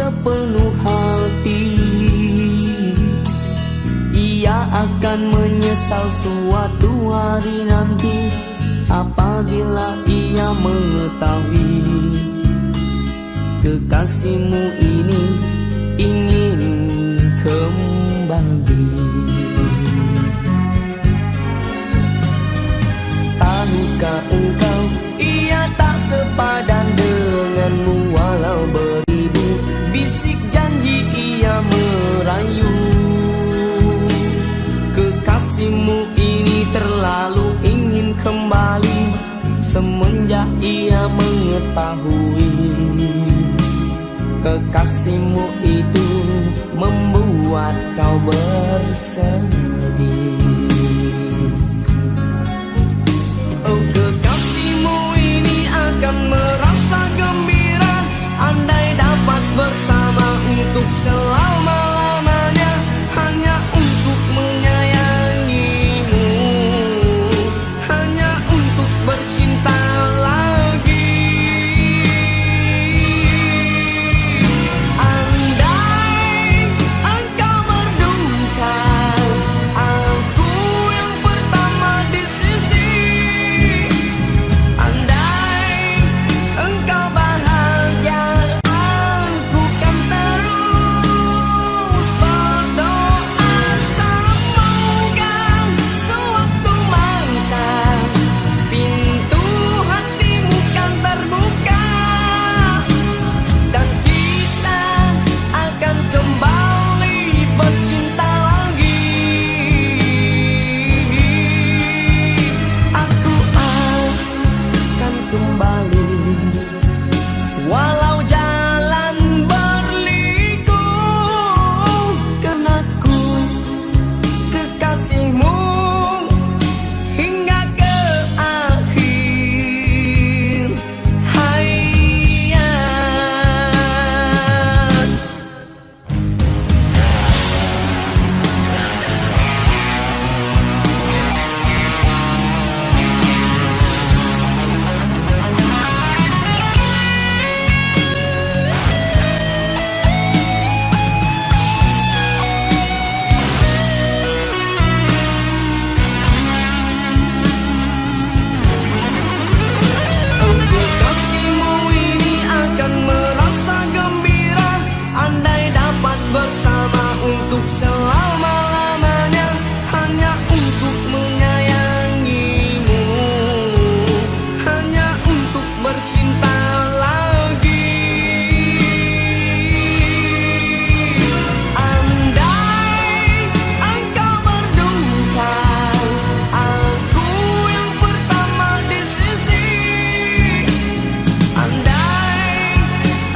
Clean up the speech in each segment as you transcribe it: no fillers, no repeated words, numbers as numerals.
sepenuh hati. Ia akan menyesal suatu hari nanti apabila ia mengetahui kekasihmu ini ingin kembali. Tahukah engkau, ia tak sepadan denganmu walau beribu bisik janji ia merayu. Kekasihmu ini terlalu ingin kembali semenjak ia mengetahui kekasihmu itu membuat kau bersedih. Oh, kekasihmu ini akan merasa gembira andai dapat bersama untuk selama-lamanya, hanya untuk menyayangimu, hanya untuk bercinta lagi. Andai engkau berduka, aku yang pertama di sisi. Andai engkau bahagia, aku kan terus berdoa. Semoga sewaktu mangsa pintu hatimu kan terbuka dan kita akan kembali bercinta lagi. Aku akan kembali walau jalan berliku, karena ku kekasihmu hingga ke akhir hayat. Kekasihmu ini akan merasa gembira andai dapat bersama untuk selama-lamanya, hanya untuk menyayangimu, hanya untuk bercinta lagi. Andai engkau berduka, aku yang pertama di sisi. Andai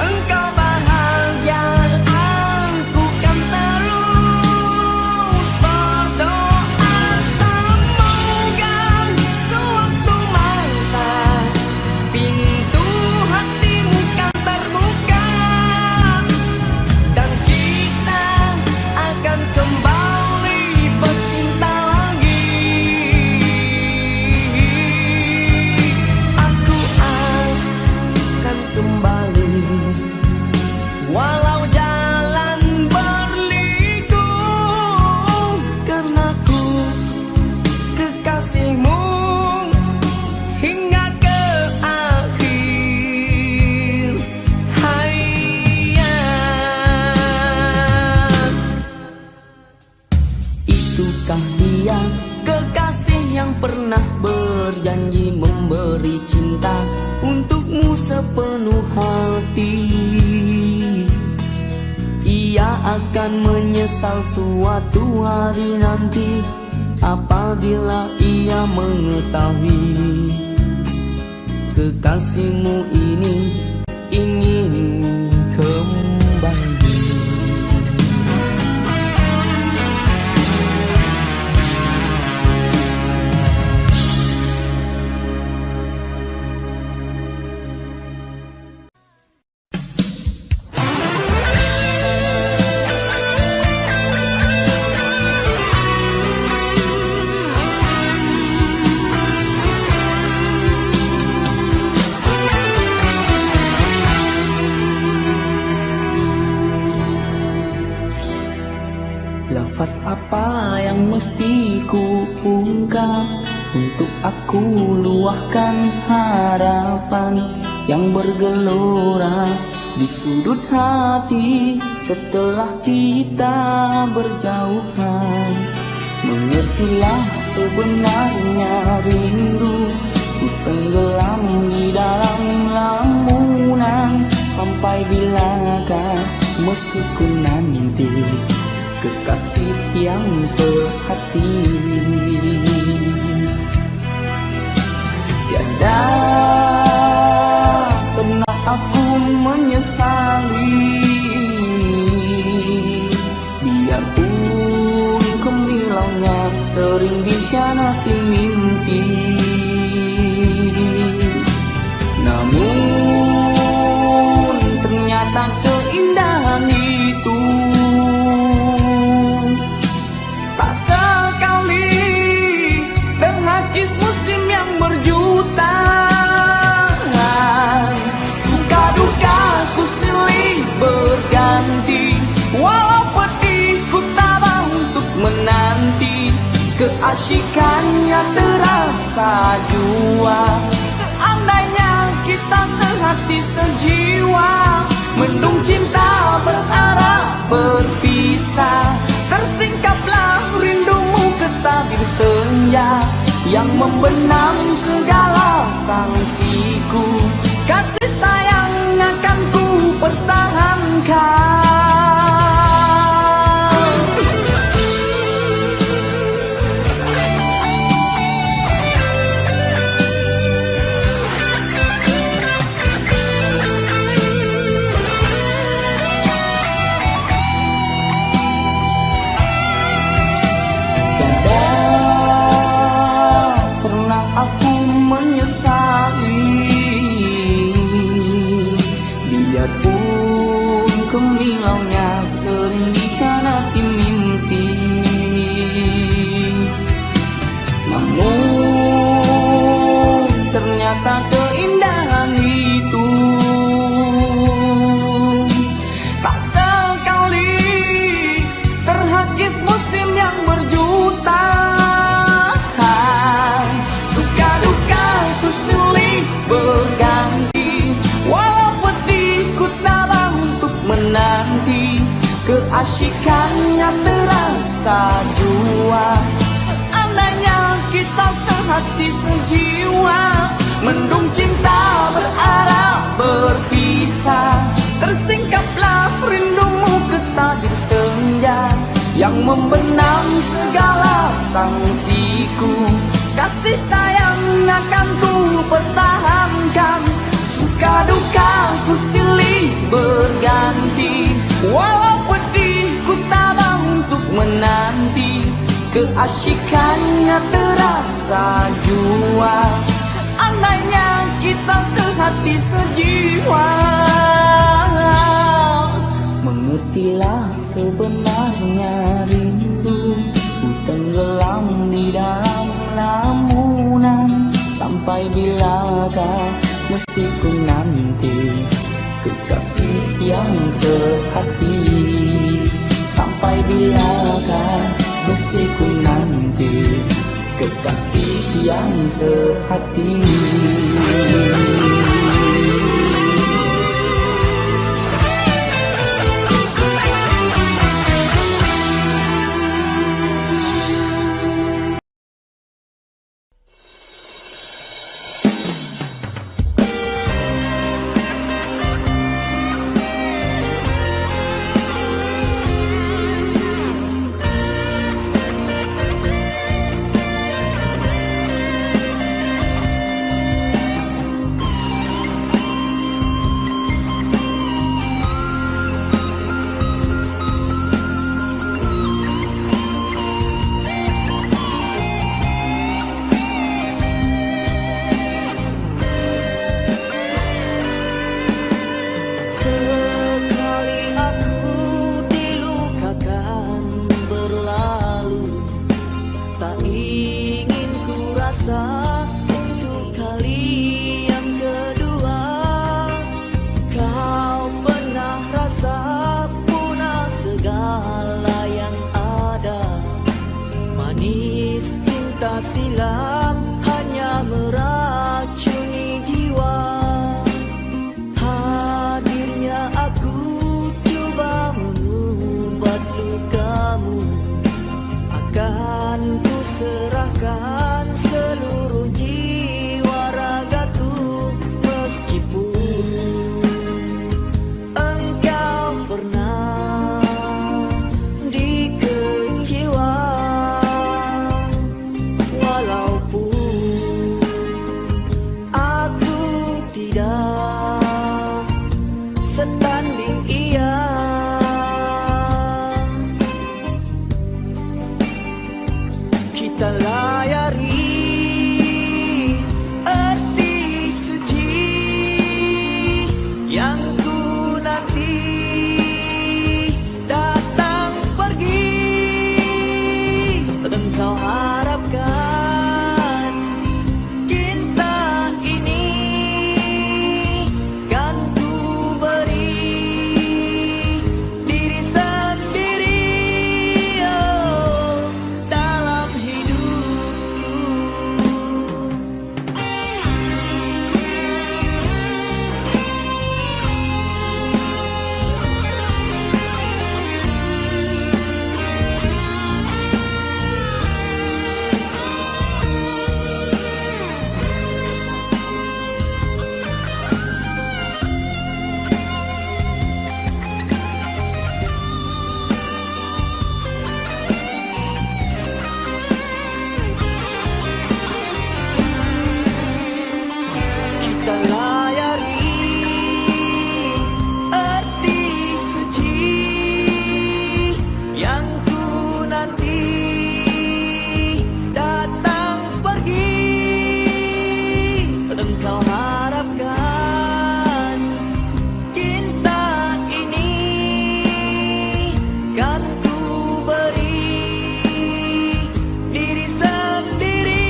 engkau bahagia, aku kan terus berdoa. Semoga sewaktu mangsa pintu hatimu kan terbuka dan kita akan kembali bercinta lagi. Aku akan kembali walau jalan berliku, karena ku kekasihmu hingga ke akhir hayat. Itukah dia kekasih yang pernah berjanji memberi cinta untukmu sepenuh hati? Ia akan menyesal suatu hari nanti apabila ia mengetahui kekasihmu ini ingin kembali. mesti ku ungkap, untuk aku luahkan harapan yang bergelora di sudut hati setelah kita berjauhan. Mengertilah sebenarnya rindu, ku tenggelam di dalam lamunan. Sampai bilakah mesti ku nanti kekasih yang sehati. Tiada pernah aku menyesali, biarpun gemilangnya sering dikhianati mimpi. Namun ternyata keindahan itu tak sekali terhakis musim yang berjuta. Suka duka ku silih berganti, walau pedih ku tabah untuk menanti. Keasyikannya terasa jua, seandainya kita sehati sejiwa. Mendung cinta berarah berpisah, tersingkaplah rindumu ke tabir senja yang membenam segala sangsiku. Kasih sayang akan ku pertahankan. Biarpun gemilangnya sering dikhianati mimpi, namun ternyata keindahan itu tak sekali terhakis musim yang berjuta. Suka duka ku silih berganti, walau pedih ku tabah untuk menanti. Keasyikannya terasa jua, seandainya kita sehati sejiwa. Mendung cinta berarah berpisah, tersingkaplah rindumu ke tabir senja yang membenam segala sangsiku. Kasih sayang akan ku pertahankan. Suka duka ku silih berganti, walau pedih ku tabah untuk menanti. Keasyikannya terasa jua, seandainya kita sehati sejiwa. Mengertilah sebenarnya rindu, ku tenggelam di dalam lamunan. Sampai bilakah mesti ku nanti kekasih yang sehati. Sampai bilakah mesti ku nanti kekasih yang sehati. silam hanya meracuni jiwa. Hadirnya aku coba mengobat lukamu, akan ku serahkan seluruh jiwa ragaku. Meskipun engkau pernah dikecewa, walaupun aku tidak setanding ia. Kita layari arti suci yang ku nanti datang pergi. Engkau harapkan cinta ini kan ku beri diri sendiri, oh, dalam hidupku. Kita layari arti suci yang ku nanti datang pergi. Engkau harapkan cinta ini kan ku beri diri sendiri,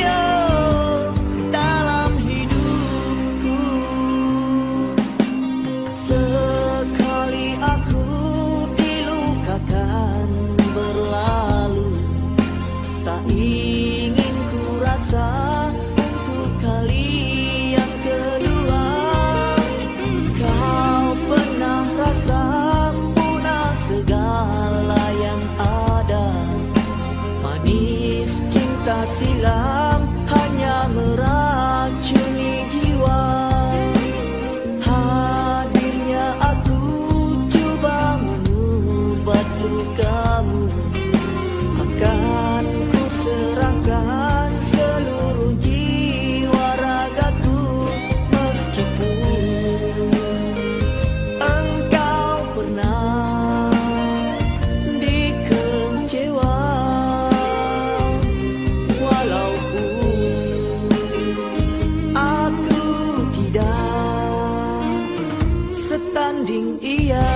oh, dalam hidupku. Sekali aku dilukakan berlalu, tak ingin ku rasa untuk kali yang kedua. Kau pernah rasa punah segala yang ada. Manis cinta silam hanya meracuni jiwa. Hadirnya aku coba mengobat lukamu, akan ku serahkan seluruh jiwa ragaku. Meskipun engkau pernah dikecewa, walaupun aku tidak setanding ia.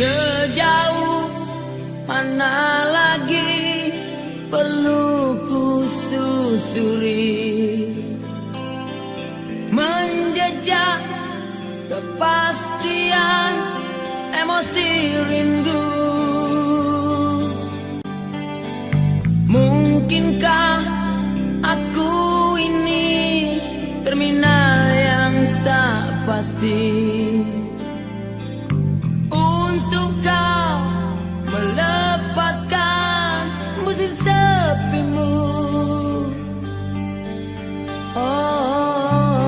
Sejauh mana lagi perlu ku susuri, menjejak kepastian emosi rindu. Mungkinkah aku ini terminal yang tak pasti untuk kau melepaskan musim sepimu. Oh,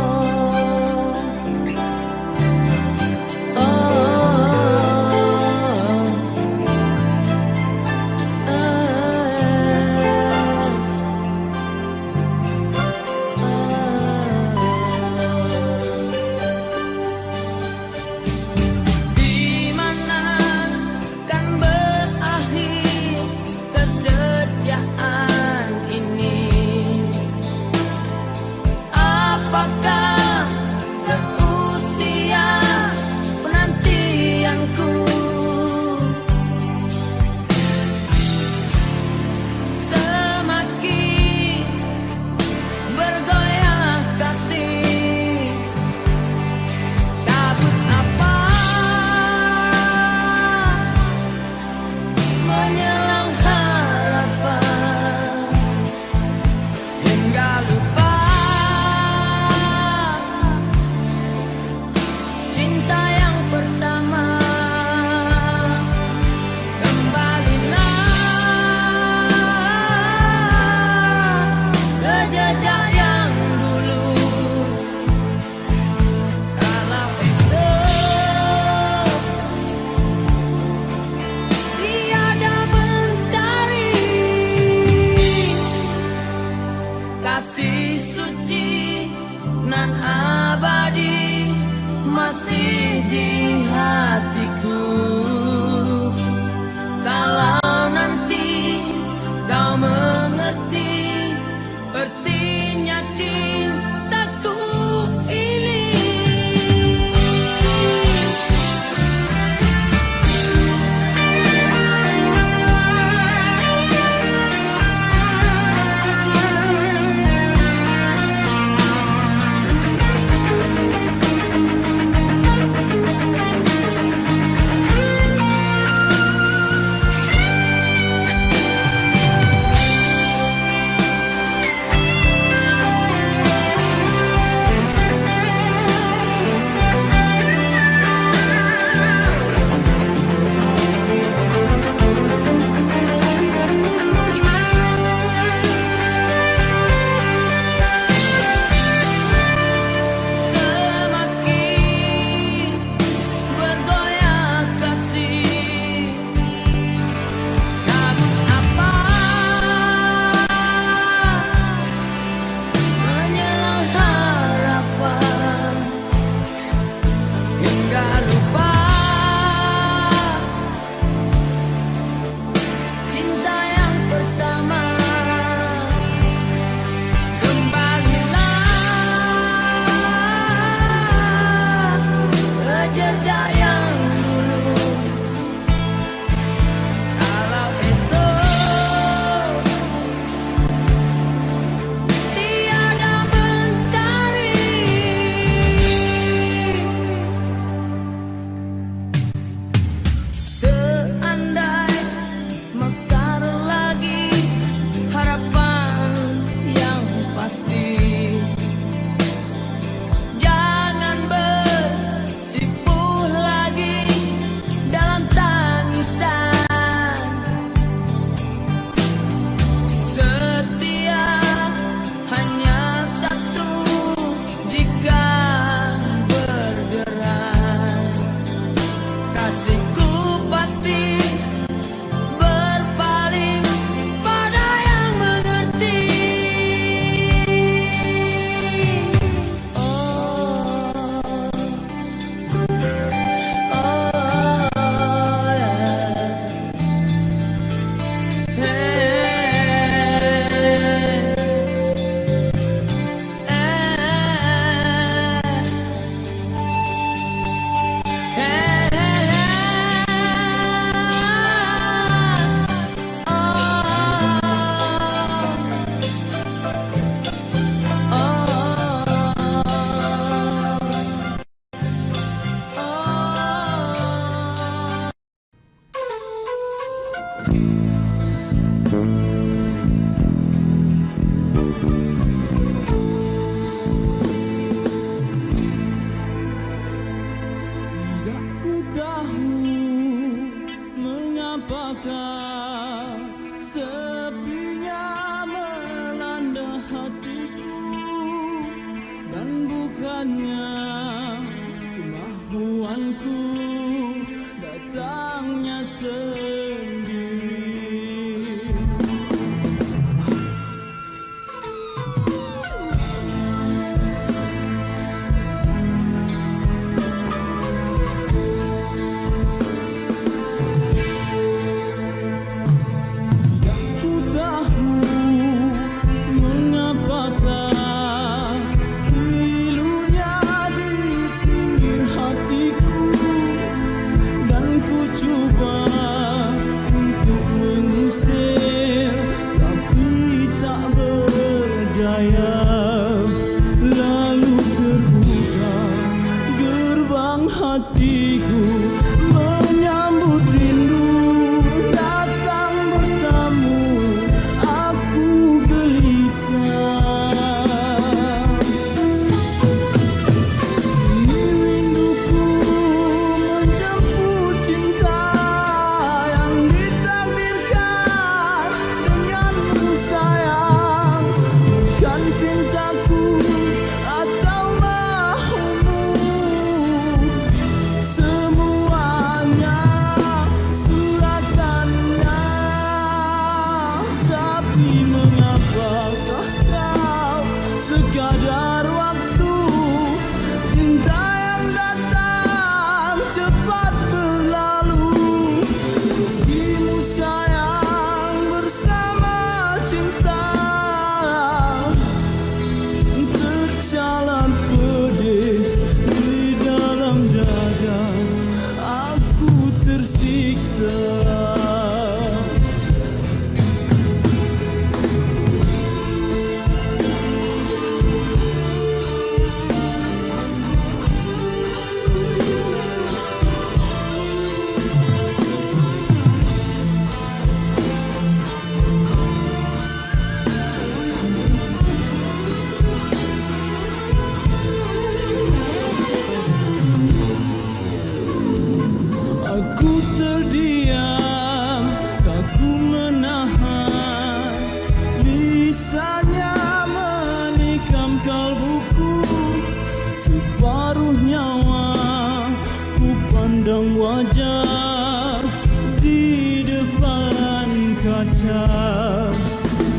kaca,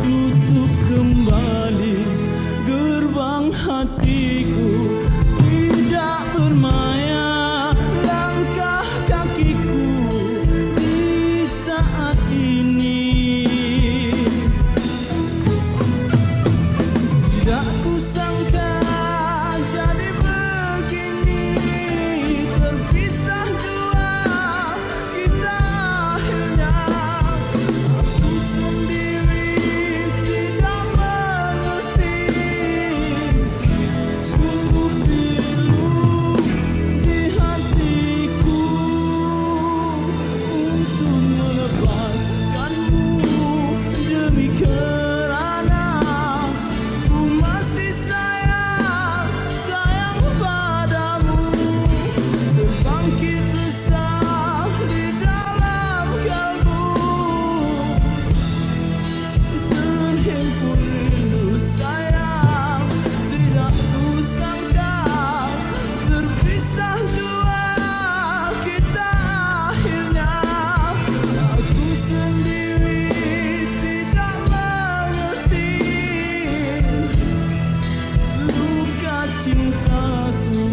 tutup kembali gerbang hatiku. Tidak bermaya langkah kakiku di saat ini. Tidak kusangka jadi begini, terpisah jua kita akhirnya. Aku sendiri tidak mengerti, sungguh pilu di hatiku untuk melepaskanmu demi kerana ku masih sayang padamu. Berbangkit resah di dalam kalbu, terhimpun rindu sayang. Tidak kusangka terpisah jua kita akhirnya. Aku sendiri tidak mengerti luka cintaku.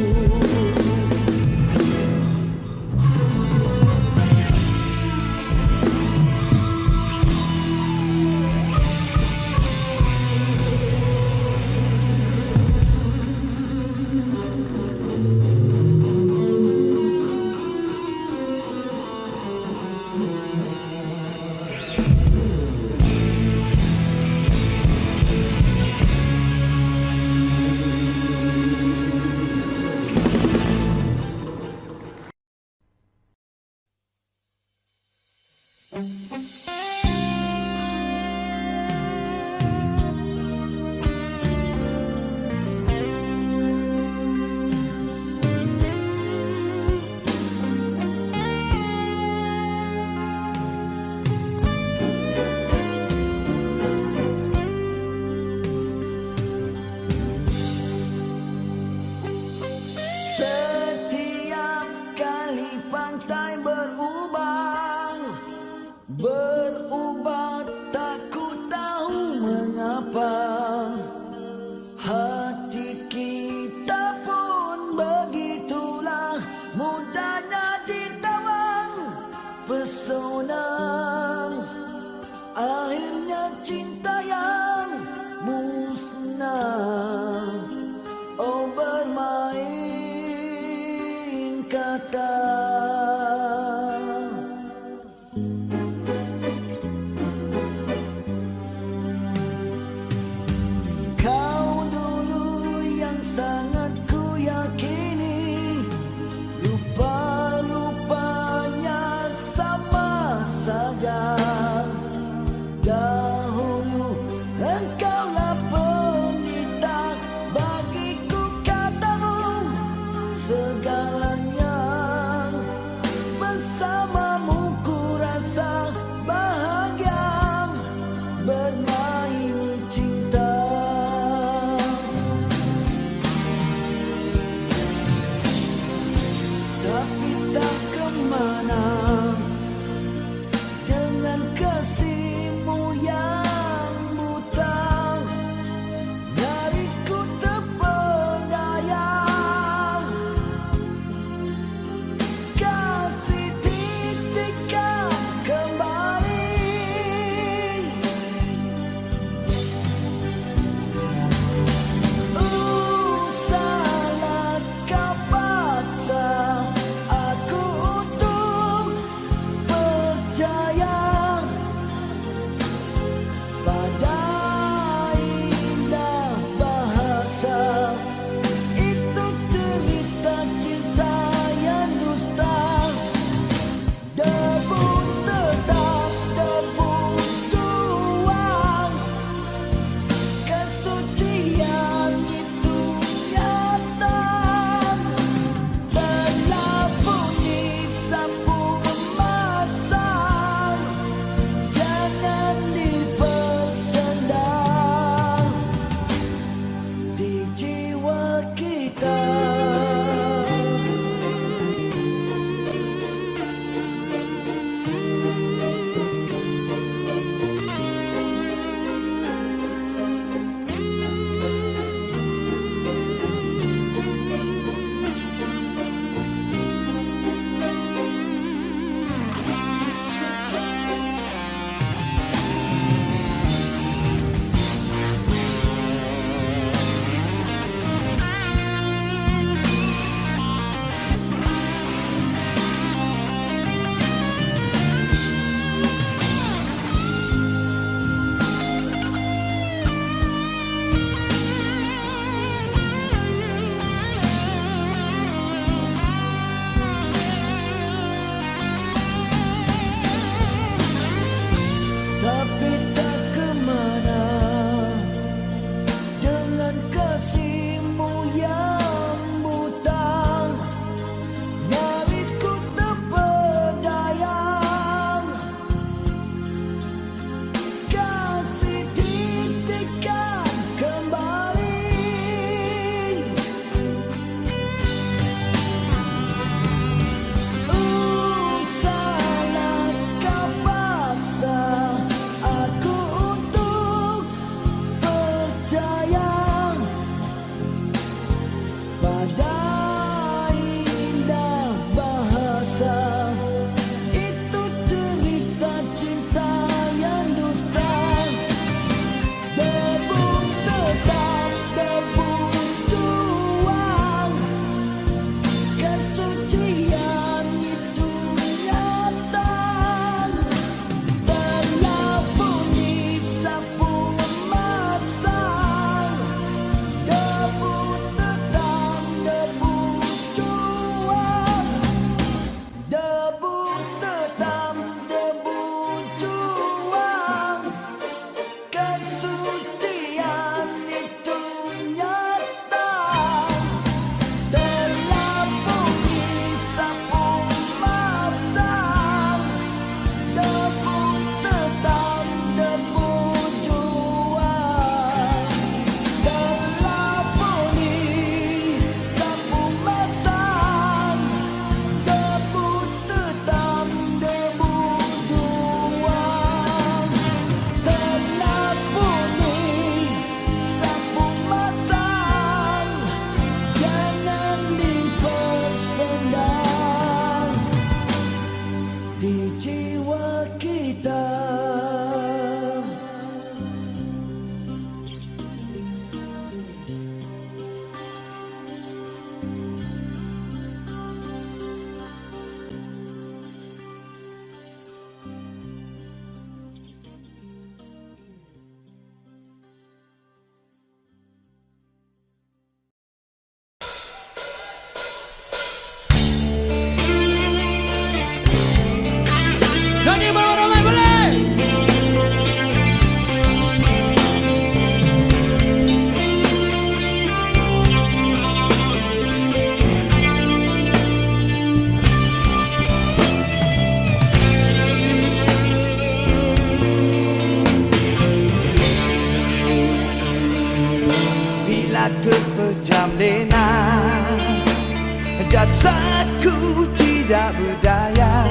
Setiap kali pantai berubah tak ku tahu mengapa. Hati kita pun begitulah, mudahnya ditawan pesona. Akhirnya cinta yang musnah, oh bermain kata. Kau dulu yang sangat ku yakini, rupa-rupanya sama saja. Dahulu engkaulah pendeta, bagiku katamu segalanya. Bersamamu ku rasa bahagia bermain cinta. Tapi tak kemana dengan kasihmu yang terpejam lena, jasadku tidak berdaya,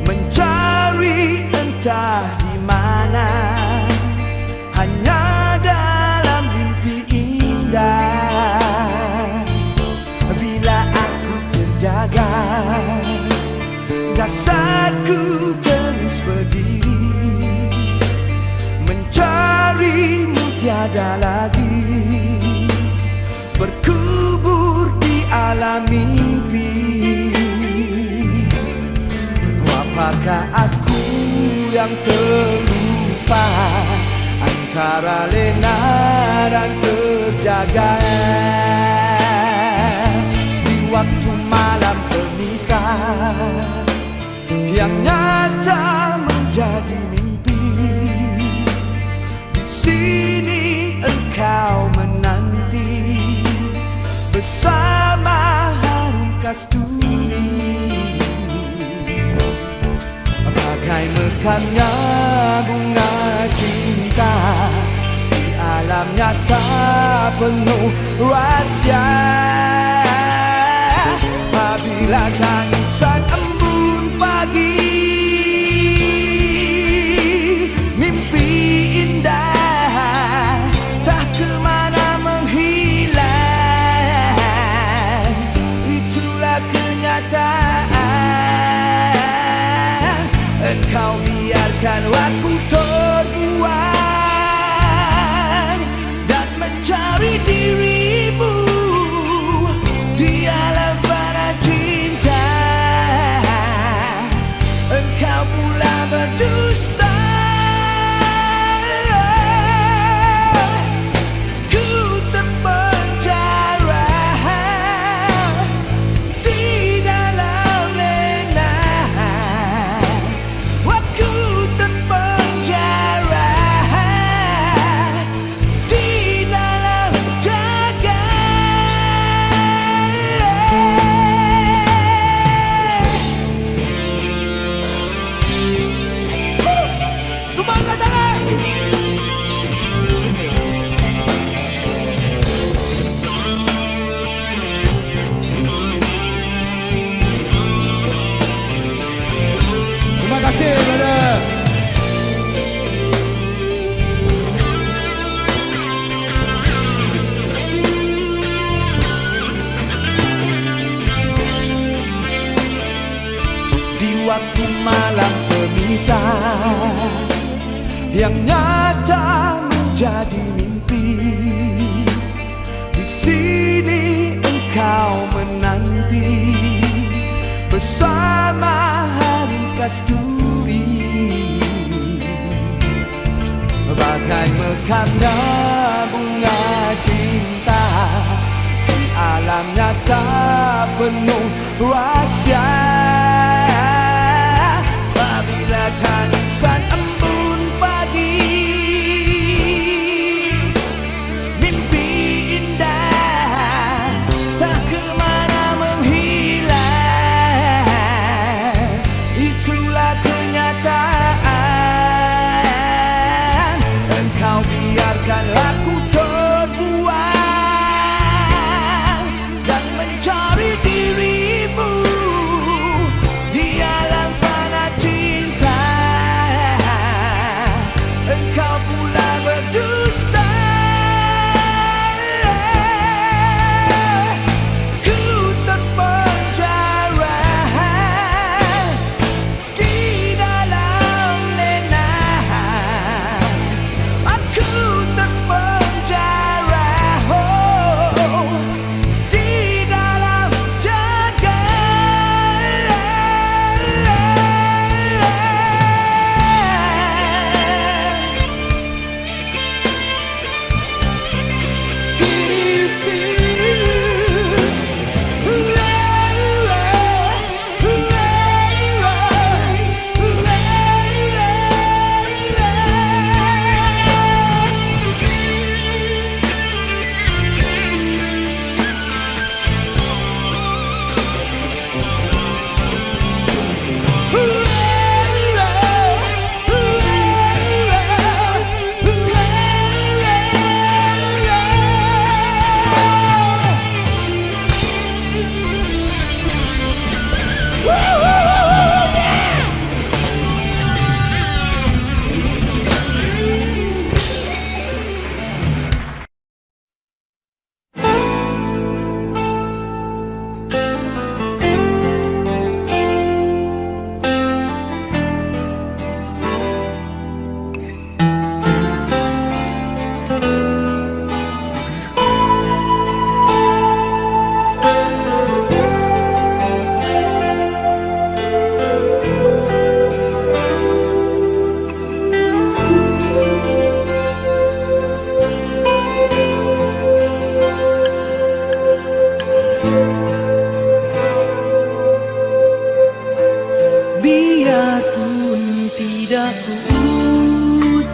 mencari entah di mana, hanya dalam mimpi indah. Bila aku terjaga, jasadku terus berdiri, mencarimu tiada lagi, berkubur di alam mimpi. Apakah aku yang terlupa antara lena dan terjaga? Di waktu malam permisah yang nyata menjadi mimpi, di sini engkau menanti bersama harum kasturi. Bagai mekarnya bunga cinta di alam nyata penuh rahsia. Apabila tangisan embun pagi, mimpi indah tak kemana menghilang, itulah kenyataan. Engkau biarkan waktu terbuang dan mencari dirimu di alam fana cinta. Engkau pula berdusta, ku terpenjara di dalam lena. Aku terpenjara di dalam jaga. Semua angkat tangan. Terima kasih, brother. Di waktu malam permisah yang nyata menjadi mimpi, di sini engkau menanti bersama harum kasturi. Bagai mekarnya bunga cinta di alam nyata penuh rahsia. Apabila tangisan embun pagi, mimpi indah tak kemana menghilang, itulah kenyataan. Engkau biarkan aku terbuang dan mencari dirimu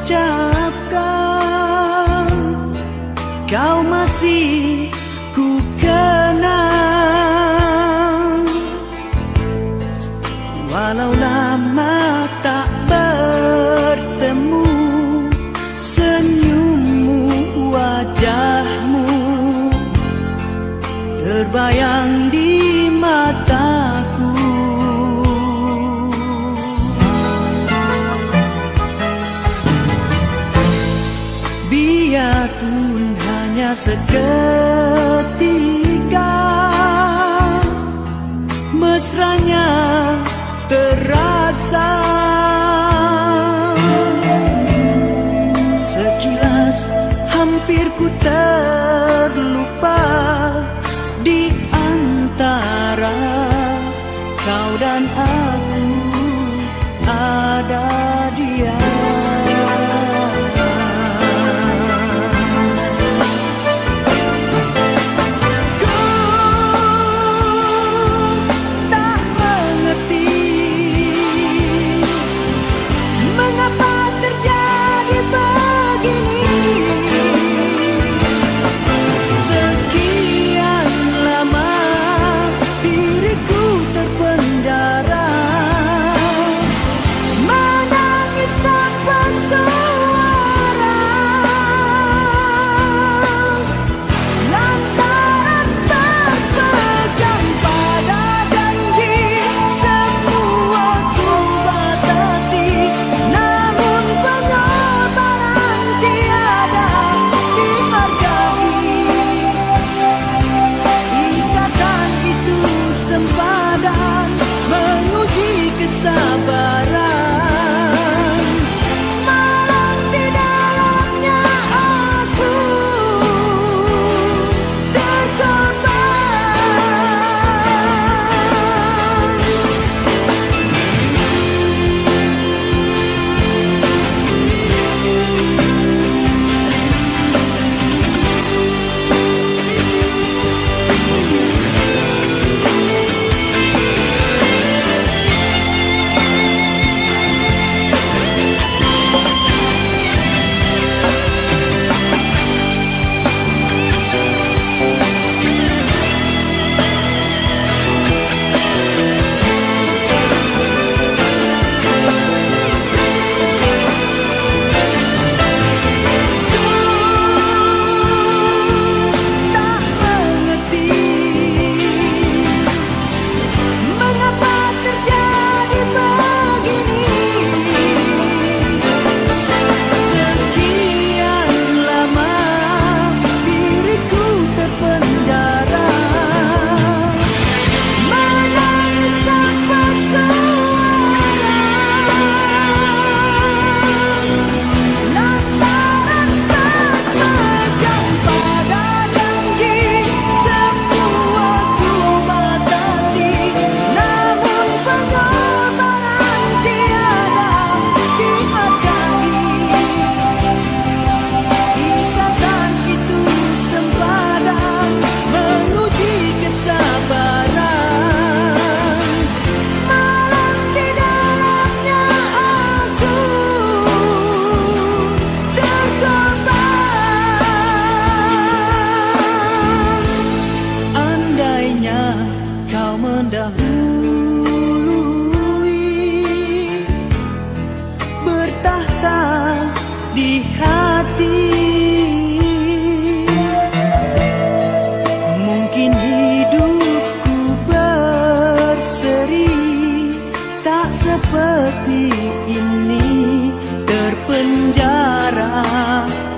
ucapkan, kau masih ku kenang. Walau lama tak bertemu, senyummu, wajahmu terbayang di mataku. Biarpun hanya seketika, mesranya terasa. Sekilas hampir ku terlupa di antara kau dan aku ada dia.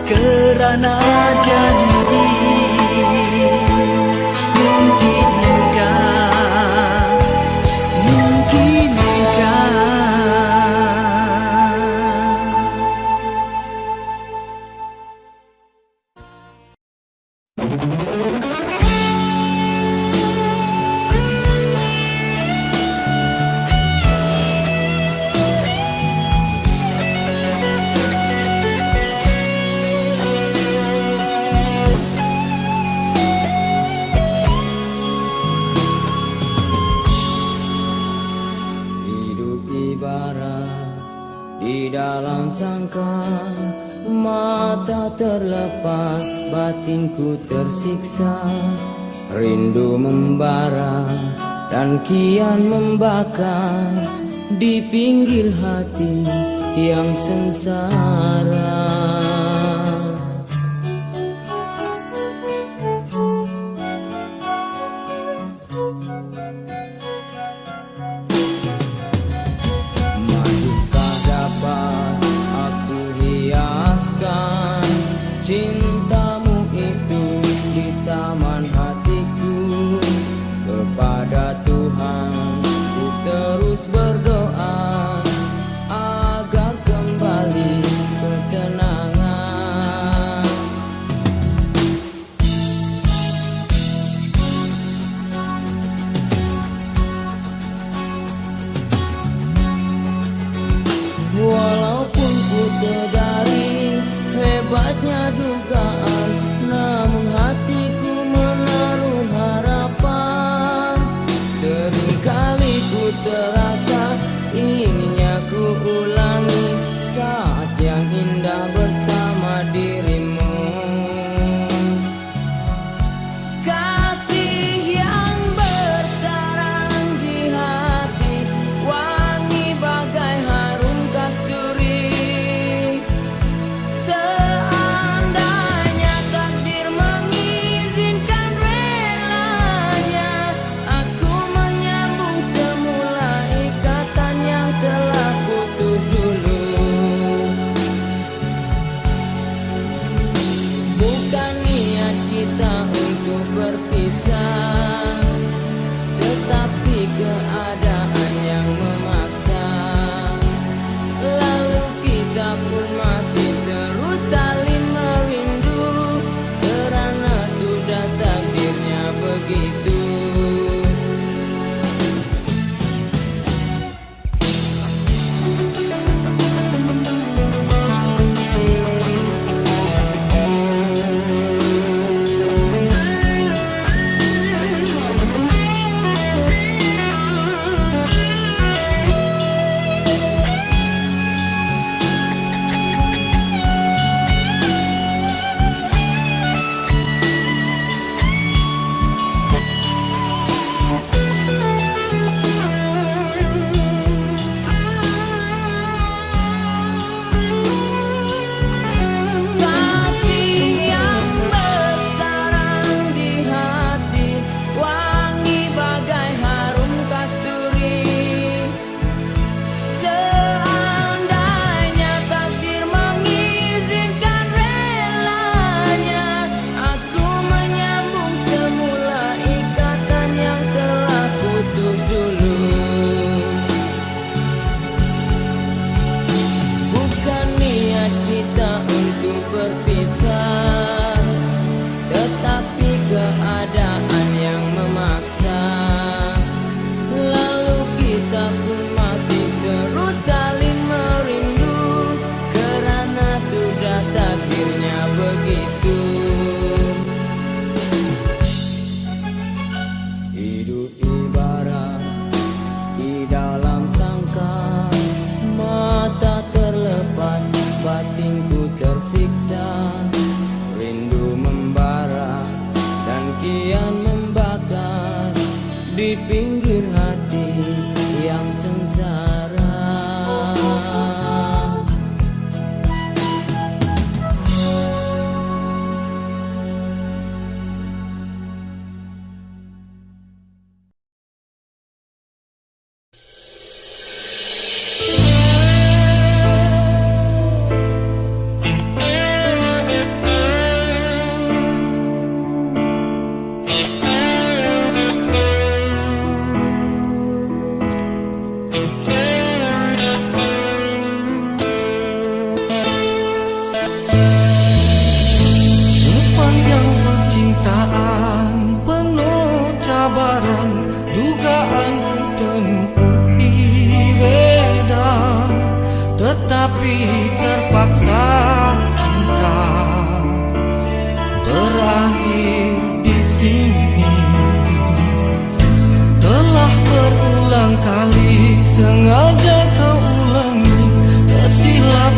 Kerana janji, mungkinkah, dalam sangka, mata terlepas, batinku tersiksa. Rindu membara dan kian membakar di pinggir hati yang sengsara. Masihkah dapat aku hiaskan cintamu itu di taman hatiku? Kepada Tuhan ku terus berdoa agar kembali ketenangan. Walaupun ku sadari hebatnya dugaan, namun hatiku menaruh harapan. Seringkali ku terasa inginnya ku ulangi saat yang indah bersama dirimu. Kasih yang bersarang di hati, wangi bagai harum kasturi. Seandainya takdir mengizinkan relanya, aku menyambung semula ikatan yang telah putus dulu. Bukan niat kita untuk berpisah, tetapi keadaan yang memaksa. Lalu kita pun masih terus saling merindu, karena sudah takdirnya begitu. Kasih yang bersarang di hati, wangi bagai harum kasturi. Seandainya takdir mengizinkan relanya, aku menyambung semula ikatan yang telah putus dulu. Bukan niat kita untuk berpisah, tetapi keadaan yang memaksa. Lalu kita pun masih terus saling merindu, karena sudah takdirnya begitu. Hidup ibarat di dalam sangka, mata terlepas, batinku tersiksa. Rindu membara dan kian membakar di pinggir hati yang sengsara. Sepanjang percintaan penuh cabaran, dugaan ku tempuhi reda, tetapi terpaksa cinta berakhir di sini. Telah berulang kali sengaja kau ulangi, tersilap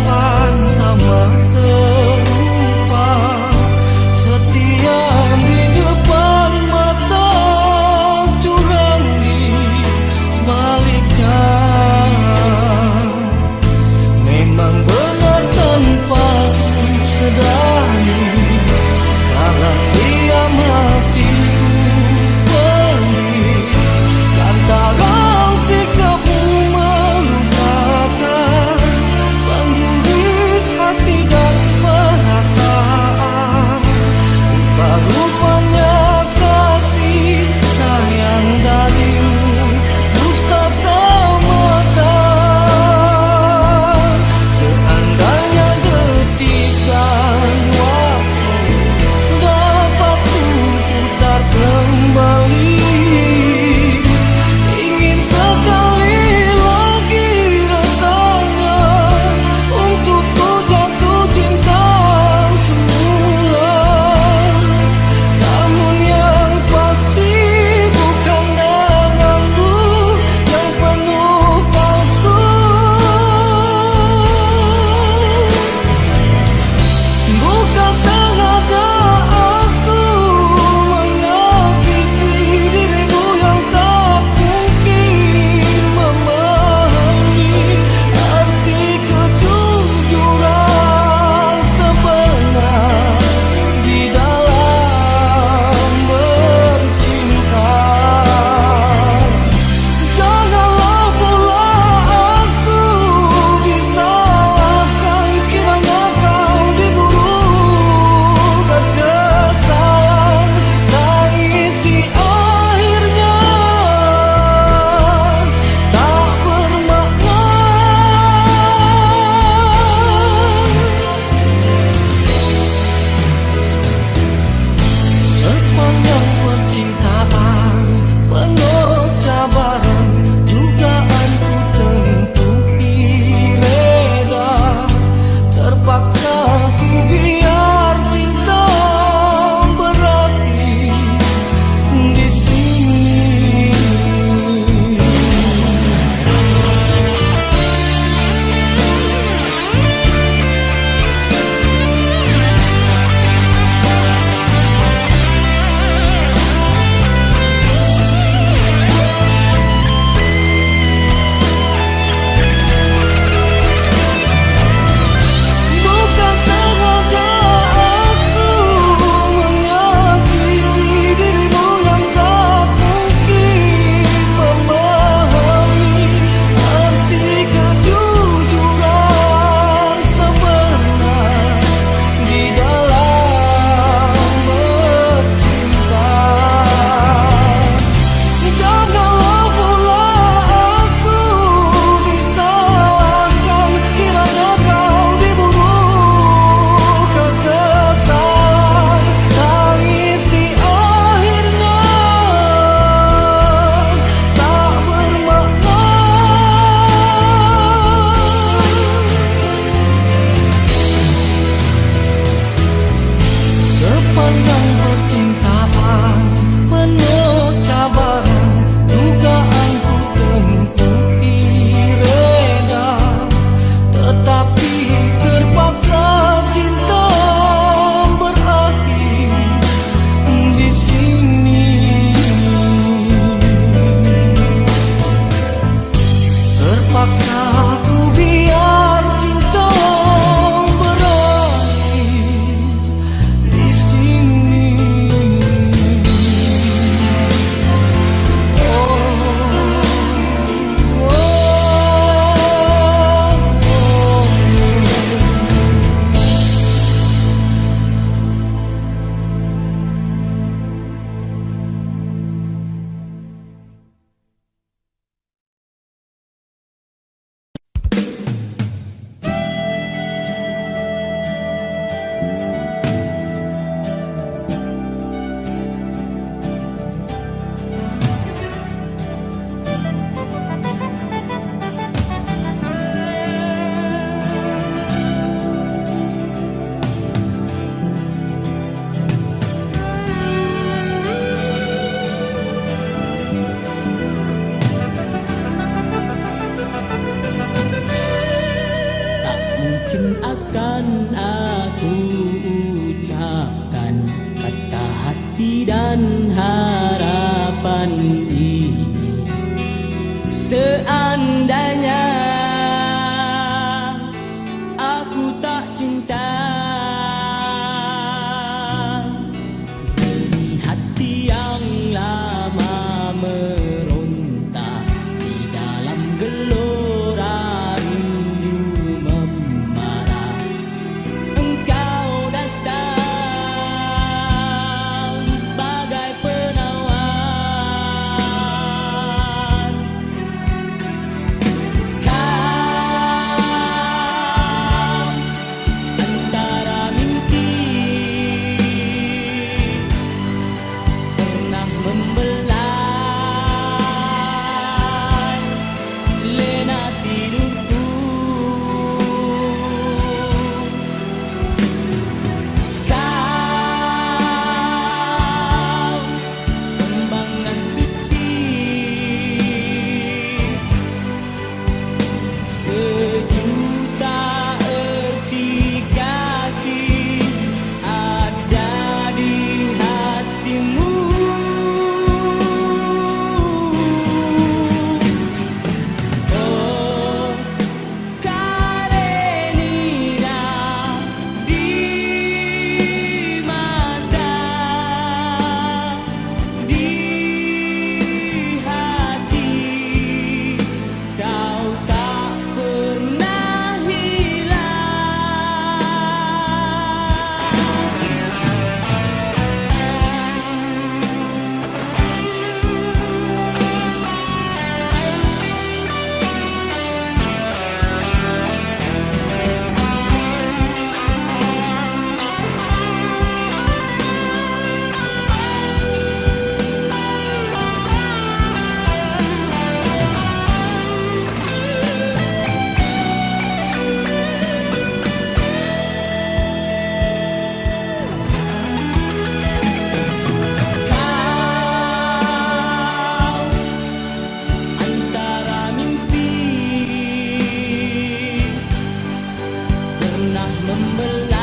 akan aku ucapkan kata hati dan harapan ini. Seandainya aku tak cinta, di hati yang lama meronta, di dalam gelora rindu membara, engkau datang bagai penawar. Kau antara mimpi pernah membelai lena tidurku. Kau kembangan suci sejuta erti kasih ada di hatimu. Oh Karenina, di mata, di hati, kau tak pernah hilang. Kau antara mimpi pernah membelai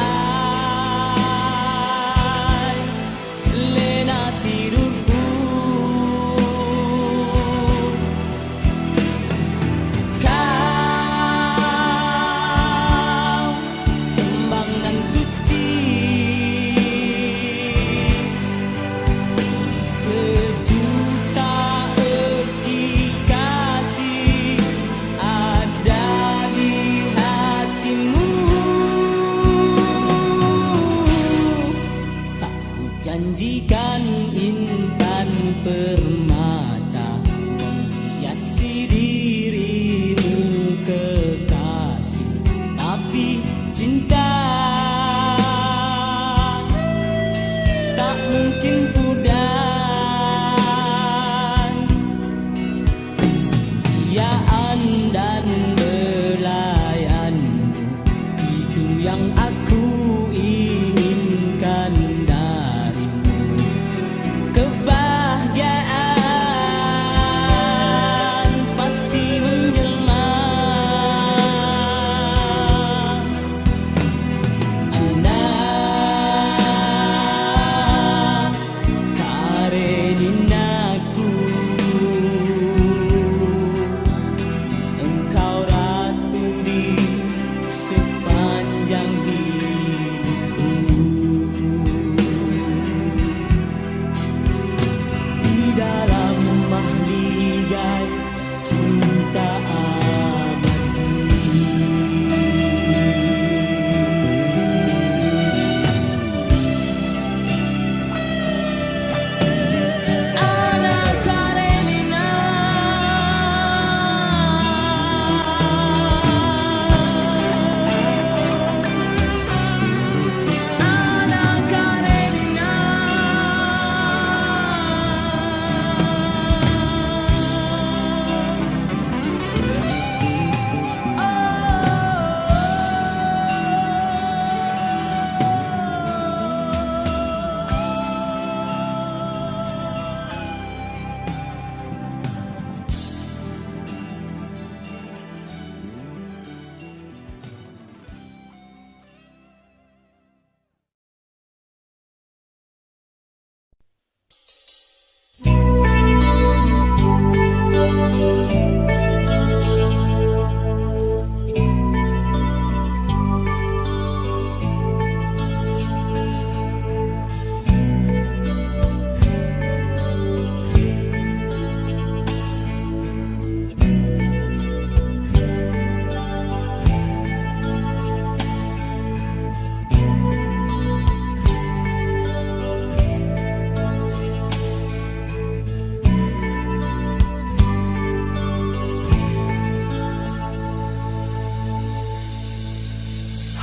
lena tidurku. Kau kembangan suci sejuta erti kasih ada di hatimu. Tak kujanjikan intan permata menghiasi dirimu kekasih, tapi cinta tak mungkin pudar. Kesetiaan dan belayanmu itu yang aku inginkan darimu. Kebahagiaan pasti menjelma. Anda Kareninaku, engkau ratu di sepanjang hidupku. Di dalam mahligai cinta abadi. Ana Karenina,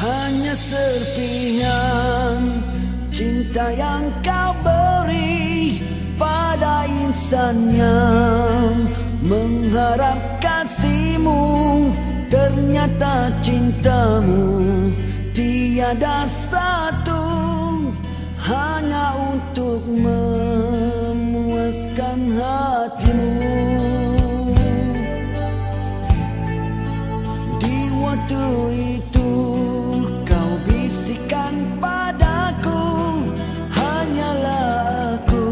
hanya serpihan cinta yang kau beri pada insan yang mengharap kasihmu. Ternyata cintamu tiada satu, hanya untuk memuaskan hatimu. Di waktu itu kau bisikan padaku, hanyalah aku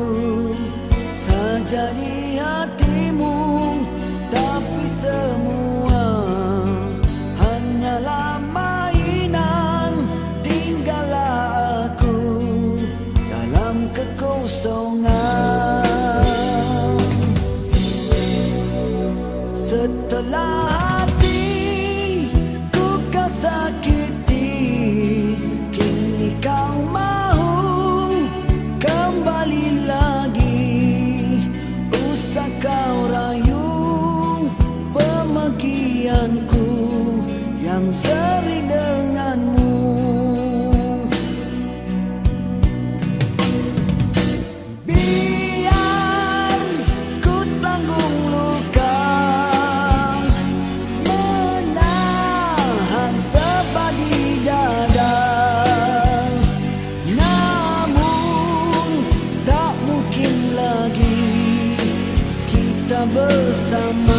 saja di hatimu. Tapi semua hanyalah mainan, tinggallah aku dalam kekosongan. Setelah hatiku kau sakiti, kini kau mahu kembali lagi. Usah kau rayu pemagianku yang sering denganmu. Biar ku tanggung luka, menahan sebab di dada. Namun tak mungkin lagi kita bersama.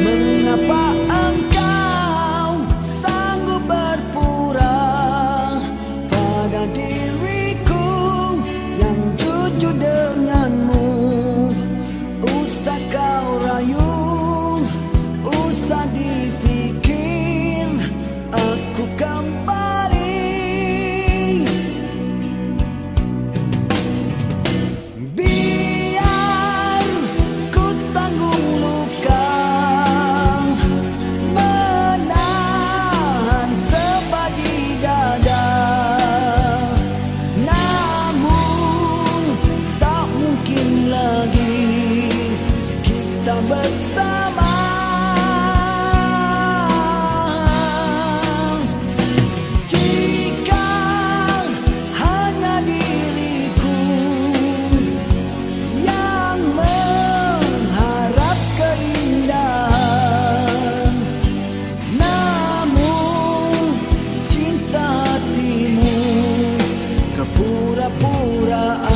Mengapa engkau sanggup berpura pada diriku yang jujur denganmu? Usah kau rayu, usah dipikir, aku kembali. Biar ku tanggung luka, menahan sebab di dada. Namun tak mungkin lagi kita bersama. Jika hanya diriku yang mengharap keindahan, namun cinta hatimu kepura-puraan.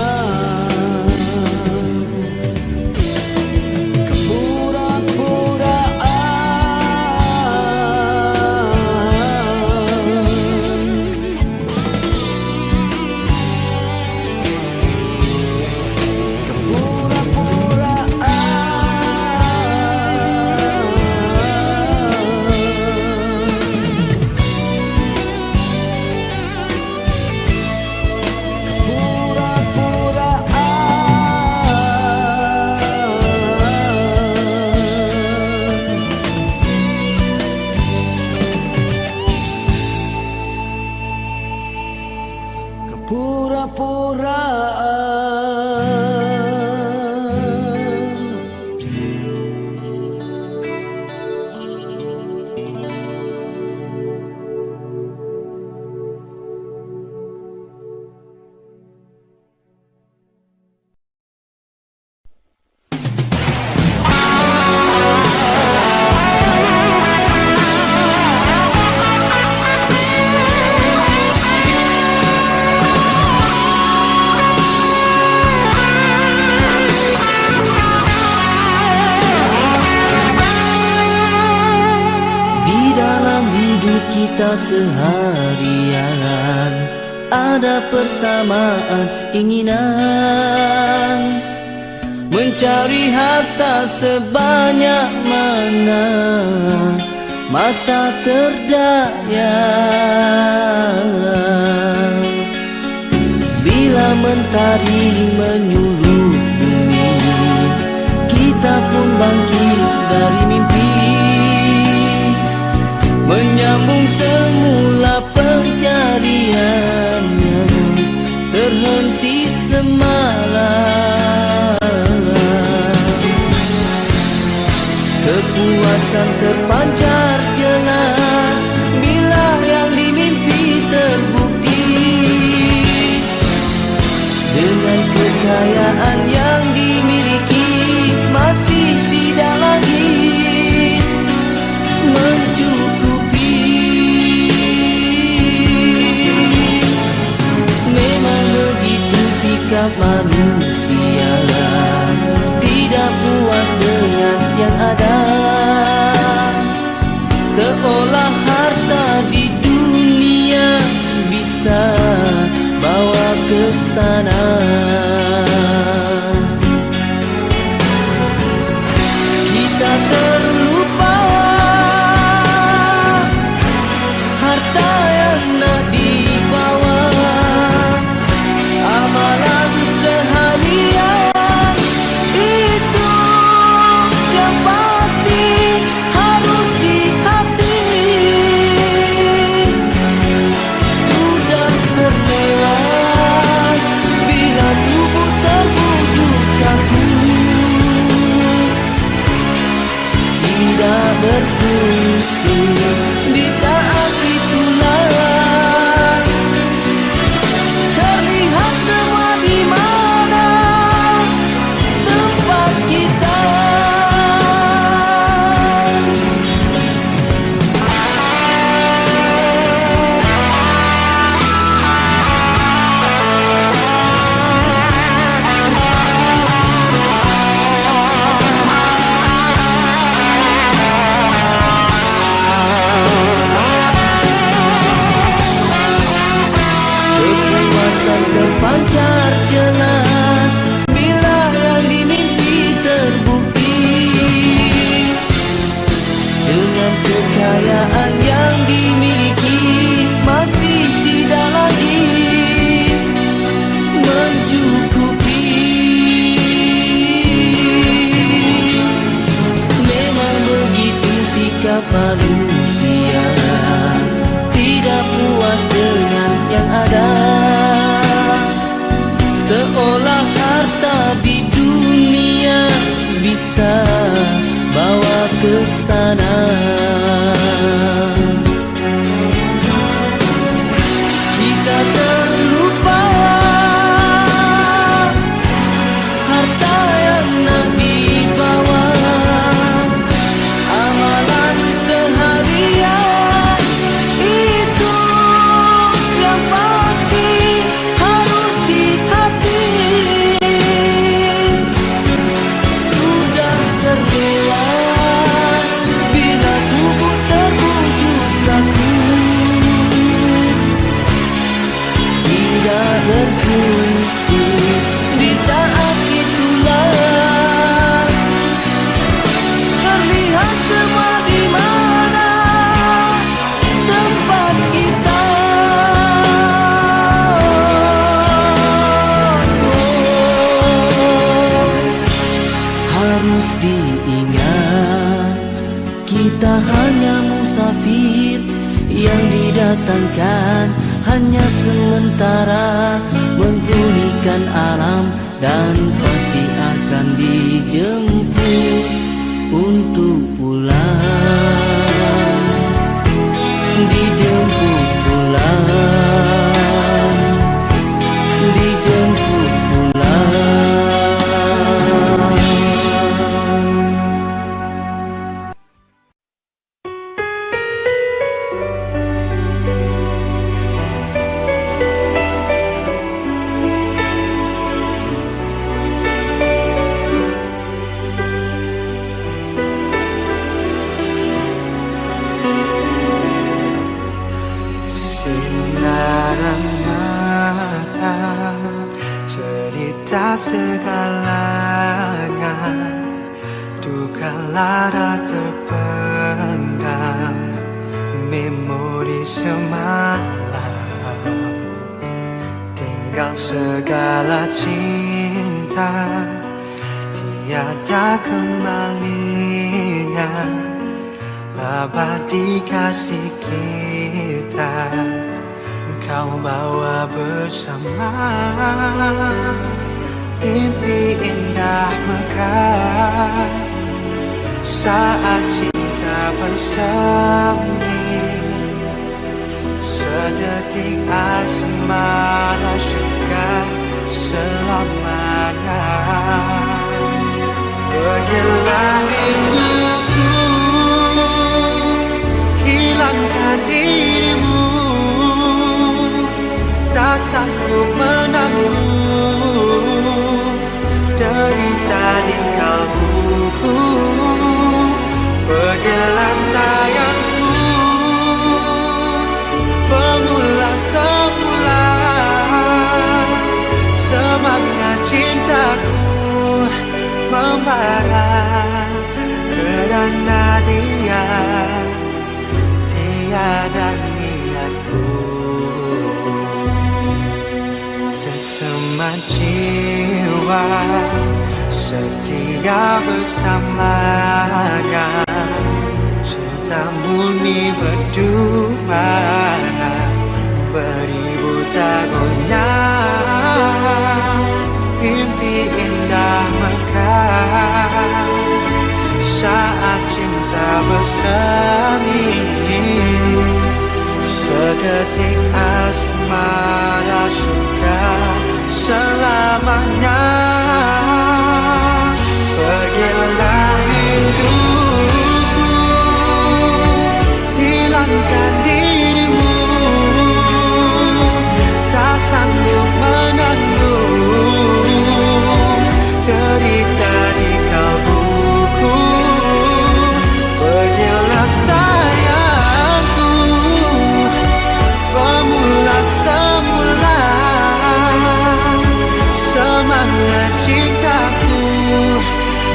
Kita seharian ada persamaan inginan, mencari harta sebanyak mana masa terdaya. mentari menyulut bumi, kita pun bangkit dari mimpi, menyambung semula pencariannya, terhenti semalam. Kepuasan terpancar jelas bila yang dimimpi terbukti, dengan kekayaan yang dimiliki masih tidak lagi mencukupi. Memang begitu sikap manusia, tidak puas dengan yang ada, seolah harta di dunia bisa bawa ke sana. Kita terlupa harta yang nak dibawa, amalan seharian itu yang pasti harus di hati. Sudah terlewat bila tubuh terbujuk kaku, tidak berfungsi. Di saat itulah terlihat semua di mana tempat kita. Kepuasan terpancar jelas bila yang dimimpi terbukti, dengan kekayaan yang dimiliki masih tidak lagi mencukupi. Memang begitu sikap manusia, tidak puas dengan yang ada, seolah harta di dunia bisa bawa ke sana. Kita terlupa harta yang nak dibawa, amalan seharian itu yang pasti harus di hati. Sudah terlewat bila tubuh terbujuk kaku, tidak berfungsi. Di saat itulah terlihat semua di mana tempat kita. Harus diingat, kita hanya musafir yang didatangkan hanya sementara, memulihkan alam dan pasti akan dijemput untuk pulang, dijemput pulang, dijemput pulang. Segalanya duka lara terpendam, memori semalam tinggal segala cinta, tiada kembalinya, abadi kasih kita kau bawa bersama. Mimpi indah mekar saat cinta bersemi, sedetik asmara syurga selamanya. Pergilah rinduku, hilangkan dirimu, tak sanggup menanggung derita di kalbuku. Pergilah sayangku, pemula semula, semangat cintaku membara kerana dia, tiada niatku. Tersemat jiwa setia bersamanya, cinta murni berdua beribu tahunnya. Mimpi indah mekar saat cinta bersemi, sedetik asmara syurga selamanya. Pergilah rinduku, hilangkan dirimu, tak sanggup menanggung derita di kalbuku. Pergilah sayangku, pemula semula, semangat cintaku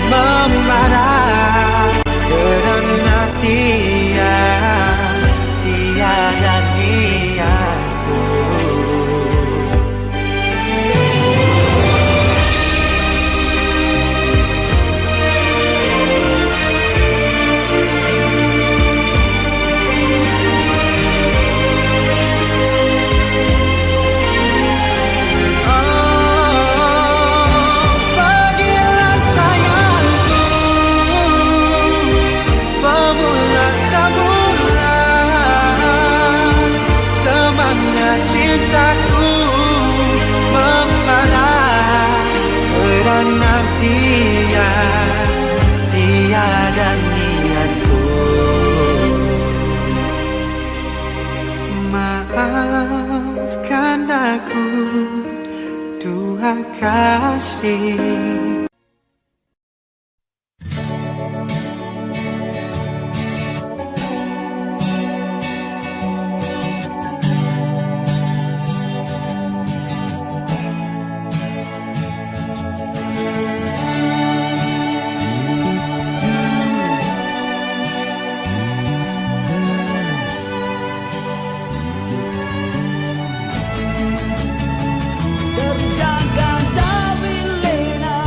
membara kerana dia, tiada niatku. Cintaku membara kerana dia, tiada niatku. Maafkan aku, dua kasih. Terjaga dari lena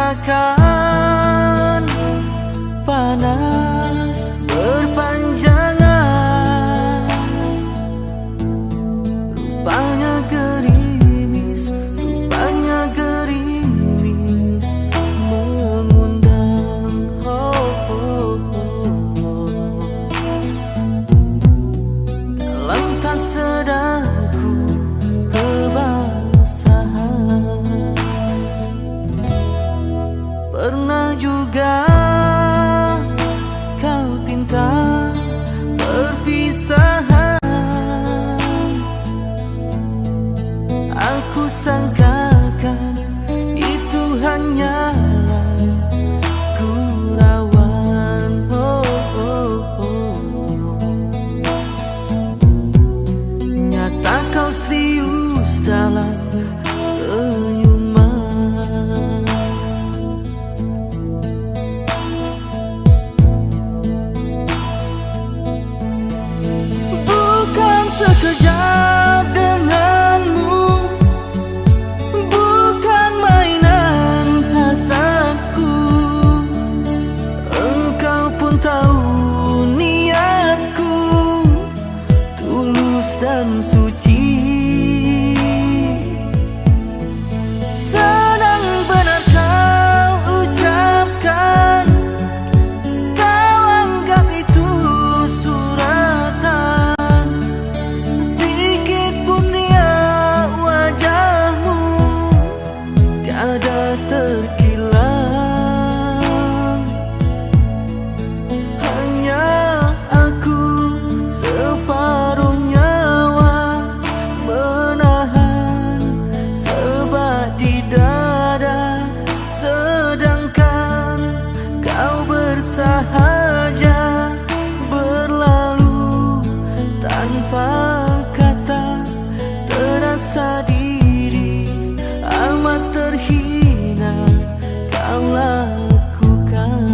rasakan panas berpanjangan. Rupanya gerimis, rupanya gerimis mengundang. Dalam tak sadarku kebasahan. Pernah juga kau pinta perpisahan. Aku sangkakan itu hanyalah gurauan. Nyata kau serius dalam senyuman. Bukan sekejap denganmu, bukan mainan hasadku. Engkau pun tahu niatku tulus dan suci. Sedang benar kau ucapkan, kau anggap itu suratan. Sikit pun dia wajahmu tiada terkilang. Hanya aku separuh nyawa menahan sebat di dada, sedangkan kau bersahaja berlalu tanpa kata. Terasa diri amat terhina kau lakukan.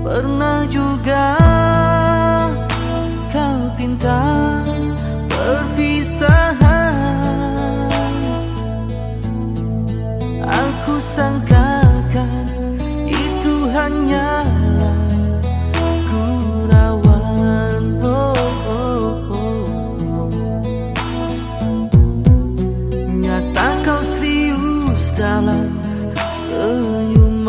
Pernah juga kau pinta perpisahan. Aku sangkakan itu hanyalah gurauan. Nyata kau serius dalam senyuman.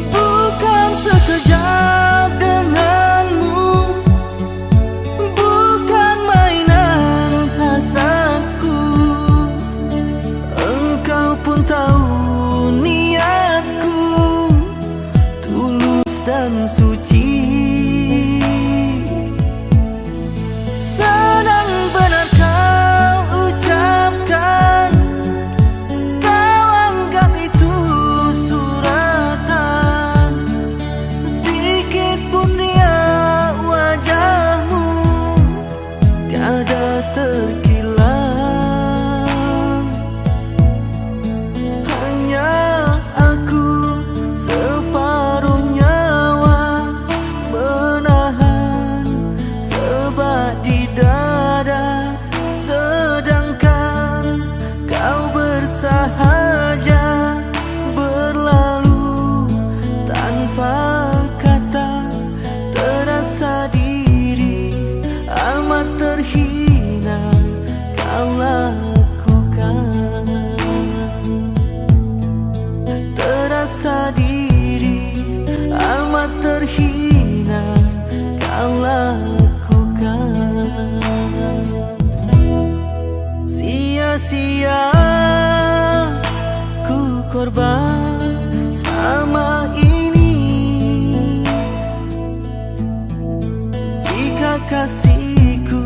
Bukan sekejap denganmu, bukan mainan hasadku. Engkau pun tahu niatku tulus dan suci. Sedang benar kau ucapkan, kau anggap itu suratan. Sikit pun dia wajahmu tiada terkilang. Hanya aku separuh nyawa menahan sebat di dada, sedangkan kau bersahaja berlalu tanpa kata. Terasa diri amat terhina kau lakukan. Terasa diri amat terhina kau lakukan. Sia-sia ku korban sama ini. Jika kasihku,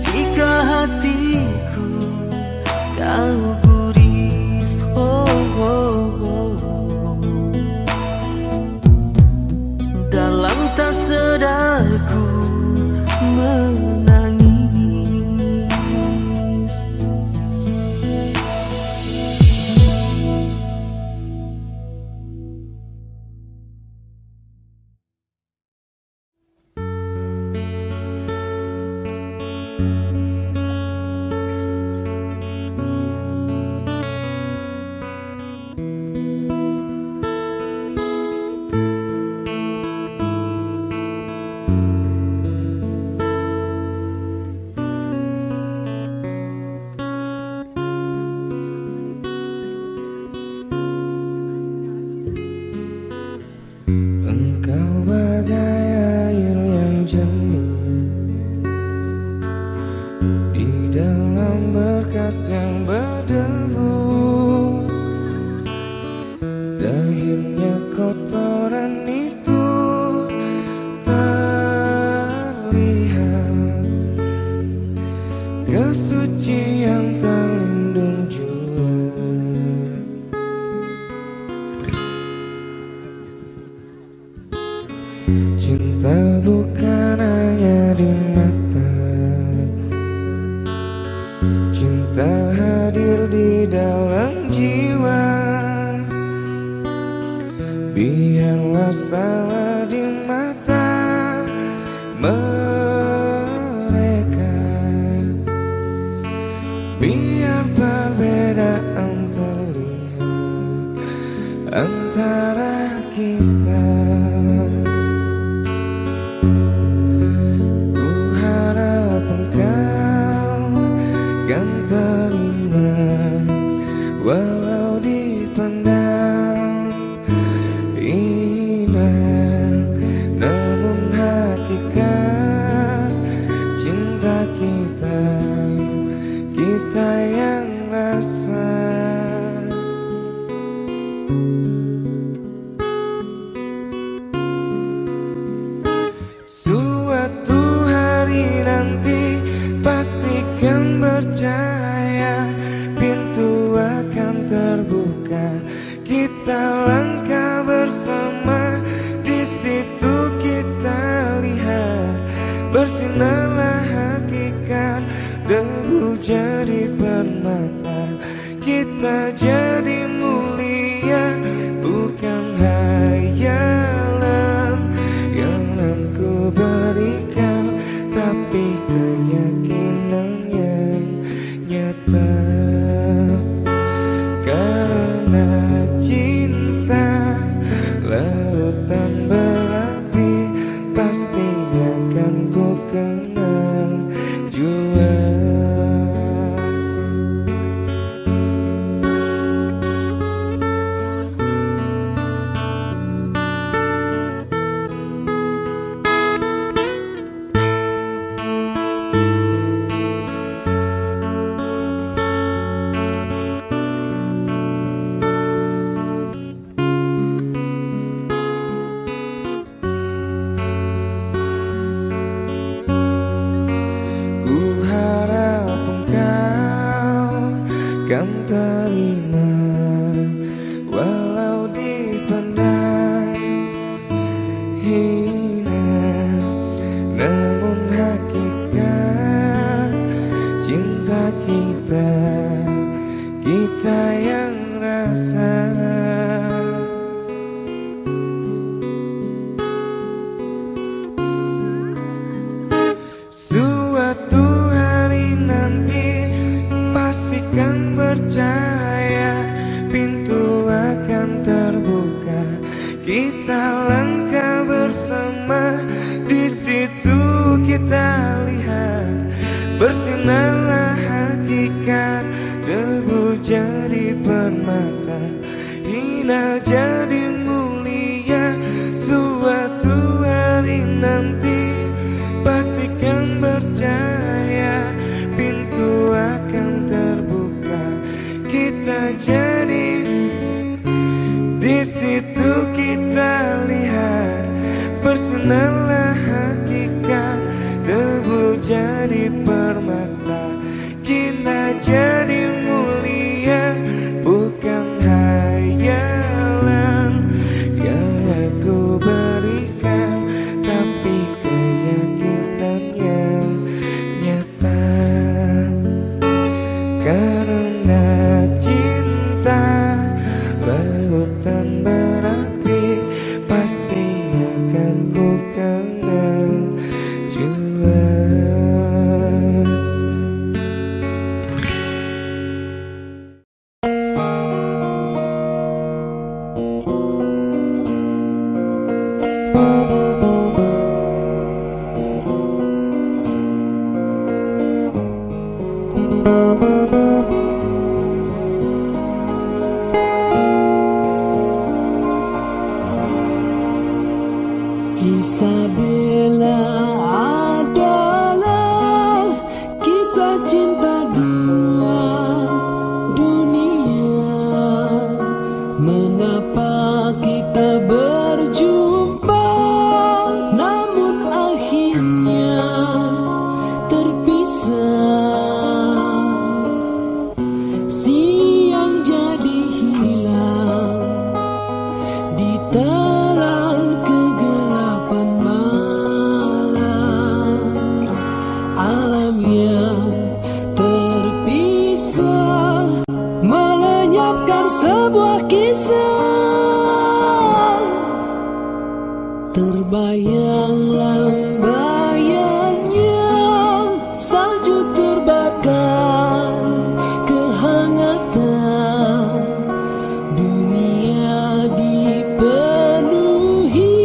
jika hatiku Engkau bagai air yang jernih di dalam berkas yang berdebu. Zahirnya kotoran itu terlihat, kesucian terlindung jua. Cinta bukan hanya di mata, cinta hadir di dalam jiwa. Biarlah salah di mata mereka, biar perbedaan terlihat antara kita. Terima walau dipandang indah, namun hakikat cinta kita, kita yang rasa. Suatu hari nanti pastikan percaya, pintu akan terbuka, kita langkah bersama. Di situ kita lihat bersinarlah hakikat, debu jadi permata, kita jadi mulia, bukan hayalan yang aku berikan, tapi keyakinan yang nyata. Karena cinta lautan berapi, pasti akan ku kenal jua. Kan terima walau dipandang hina, namun hakikat cinta kita, kita yang rasa. Suatu hari nanti pastikan percaya, pintu akan terbuka, kita langkah bersama. Di situ kita lihat bersinarlah hakikat, debu jadi permata, hina jadi mulia. Suatu hari nanti pastikan percaya, pintu akan terbuka, kita jadi. Di situ kita lihat bersinarlah hakikat, debu jadi permata, kita jadi mulia, bukan hayalan yang aku berikan, tapi keyakinan yang nyata. Karena cinta lautan berapi, pasti akan ku kenal jua. yang terpisah melenyapkan sebuah kisah. Terbayang lambayanya salju terbakar kehangatan. Dunia dipenuhi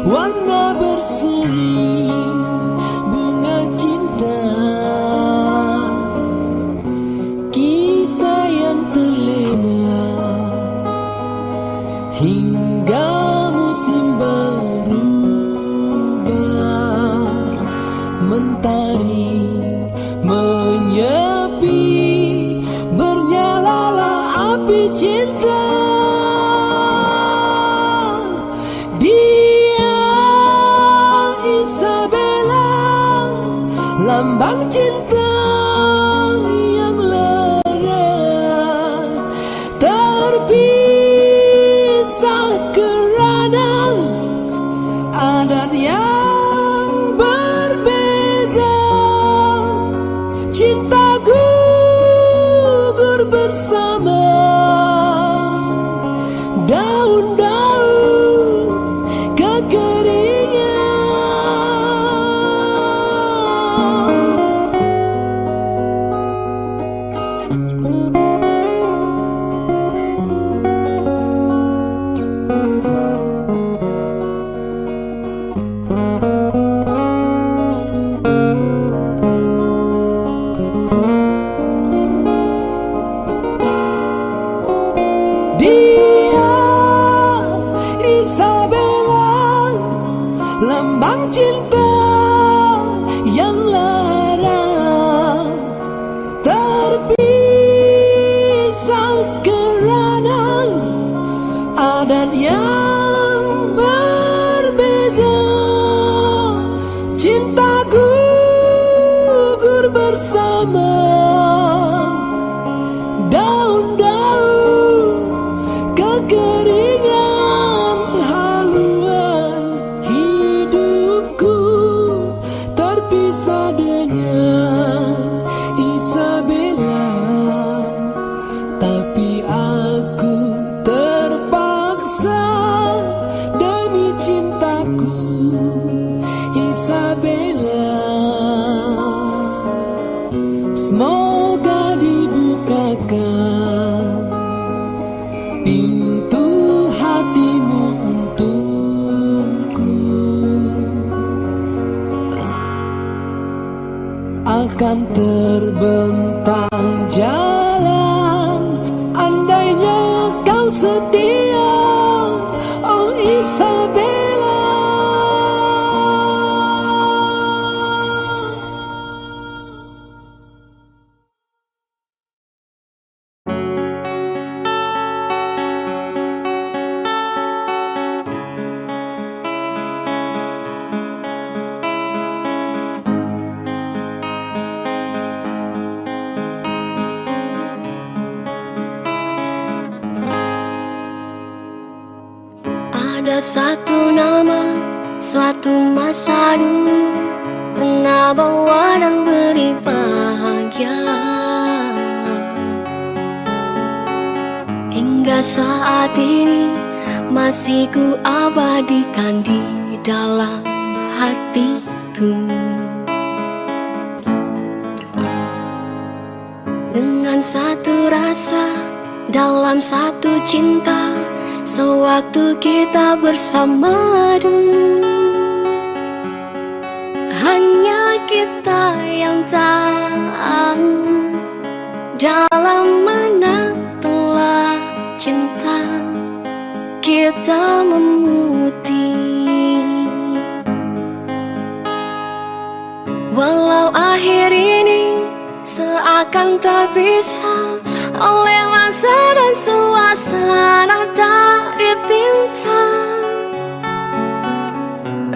warna berseri bunga cinta. Kita yang terlena hingga musim berubah, mentari menyepi, bernyalalah api cinta. Dia Isabella, lambang cinta yang lara, terpisah kerana adat yang berbeza. Cinta gugur bersama daun-daun kekeringan. Dia Isabella, lambang cinta yang lara, terpisah kerana adat yang berbeza. Cinta gugur bersama daun-daun kekeringan. Haluan hidupku terpisah dengan Isabella, tapi aku terpaksa demi cintaku Isabella. Semoga dibukakan pintu hatimu untukku. Akan terbentang jalan andainya kau setia, oh Isabella. Ada satu nama, suatu masa dulu pernah bawa dan beri bahagia. Hingga saat ini masih ku abadikan di dalam hatiku. Dengan satu rasa dalam satu cinta, sewaktu kita bersama dulu, hanya kita yang tahu dalam mana telah cinta kita memutih. Walau akhir ini seakan terpisah oleh masa dan suasana tak dipinta,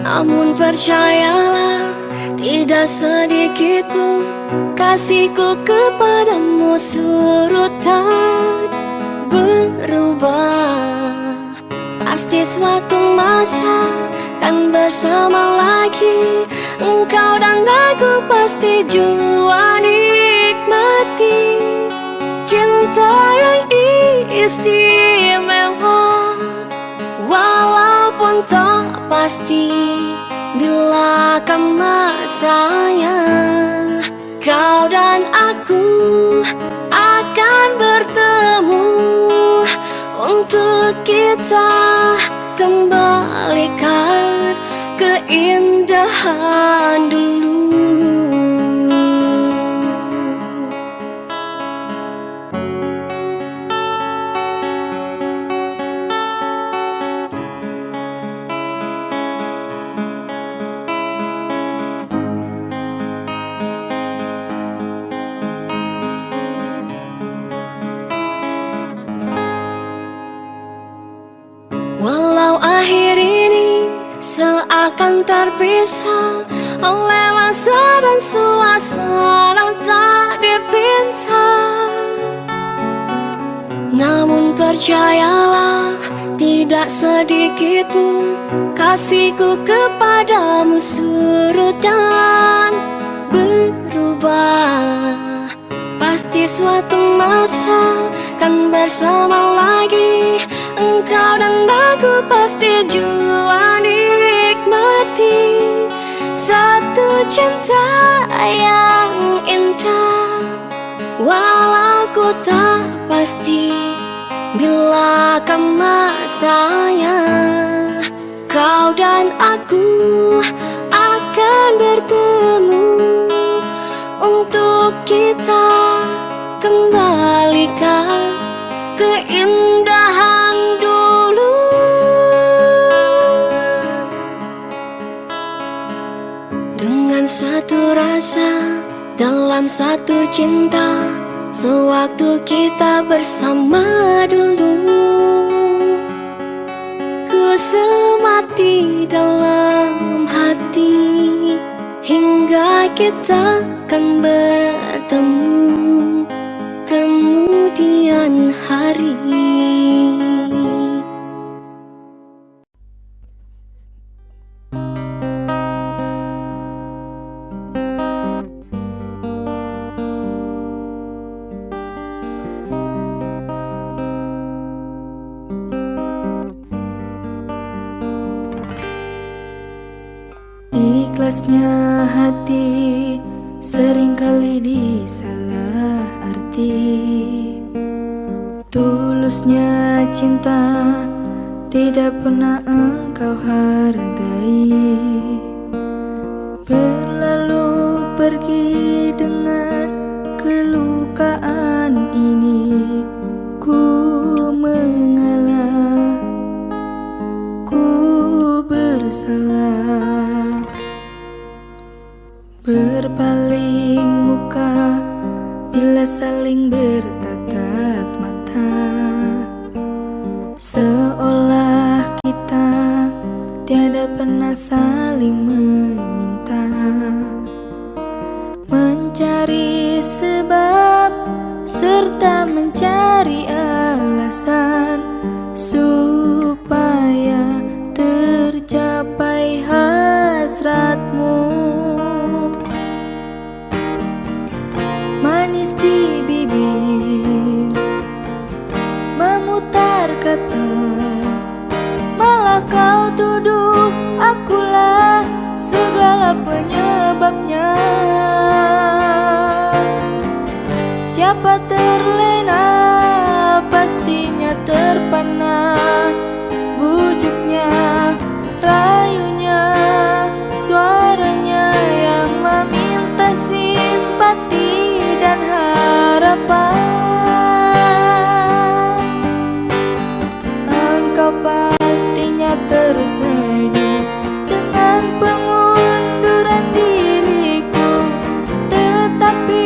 namun percayalah tidak sedikit pun kasihku kepadamu surut tak berubah. Pasti suatu masa kan bersama lagi, engkau dan aku pasti jua nikmati cinta yang istimewa, walaupun tak pasti bila kan masanya kau dan aku akan bertemu untuk kita kembalikan keindahan dulu. Walau akhir ini seakan terpisah oleh masa dan suasana tak dipinta, namun percayalah tidak sedikit pun kasihku kepadamu surut dan berubah. Pasti suatu masa kan bersama lagi, engkau dan aku pasti jua nikmati satu cinta yang indah, walau ku tak pasti bila kan masanya kau dan aku akan bertemu untuk kita kembalikan keindahan dulu. Dengan satu rasa dalam satu cinta, sewaktu kita bersama dulu, ku semati dalam hati hingga kita kan bertemu kemudian hari. Ikhlasnya hati seringkali disalah arti, tulusnya cinta tidak pernah engkau hargai. Berlalu pergi dengan kelukaan ini, ku mengalah, ku bersalah. Berpaling muka bila saling bertatap mata, seolah kita tiada pernah saling meminta. Mencari sebab serta mencari alasan supaya tercapai hasratmu. Manis di bibir memutar kata, malah kau tuduh akulah segala penyebabnya. Siapa terlena pastinya terpana, bujuknya, rayunya, suaranya yang meminta simpati dan harapan. Engkau pastinya tersenyum dengan pengunduran diriku, tetapi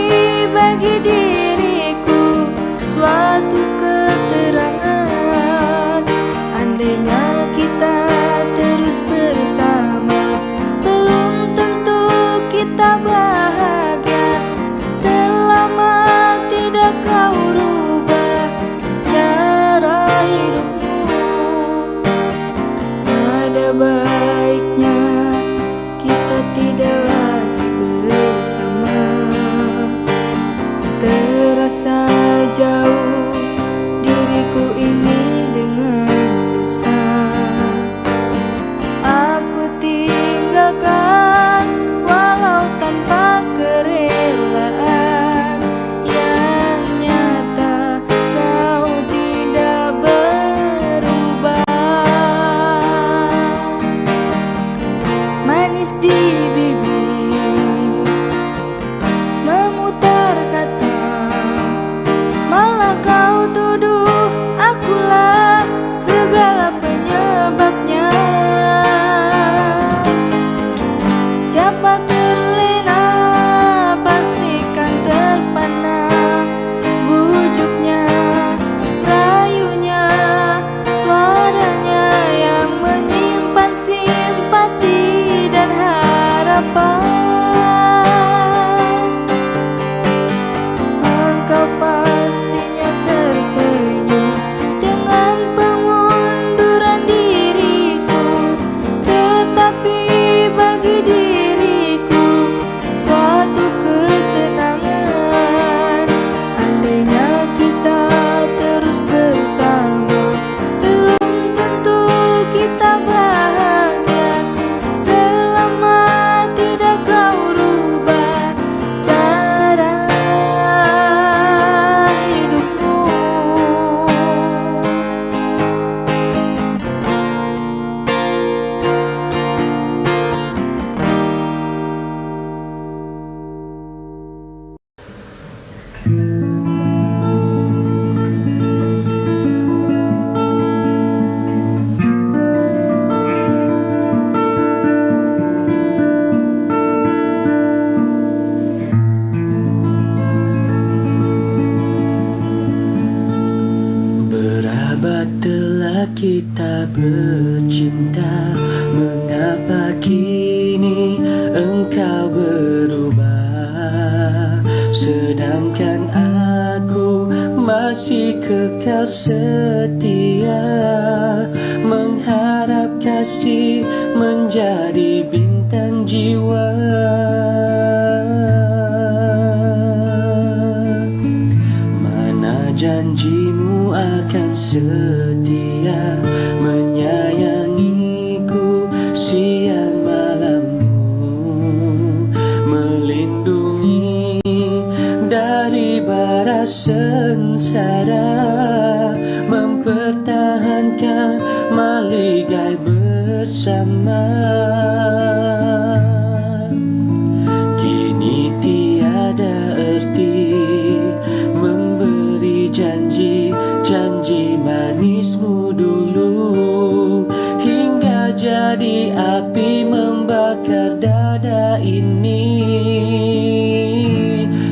bagi diriku kita bercinta, mengapa kini engkau berubah? Sedangkan aku masih kekal setia, mengharap kasih menjadi bintang jiwa. Mana janjimu akan setia menyayangiku siang malammu, melindungi dari bara sengsara, mempertahankan maligai bersama. Kini tiada erti memberi janji-janji manismu dulu, hingga jadi api membakar dada ini.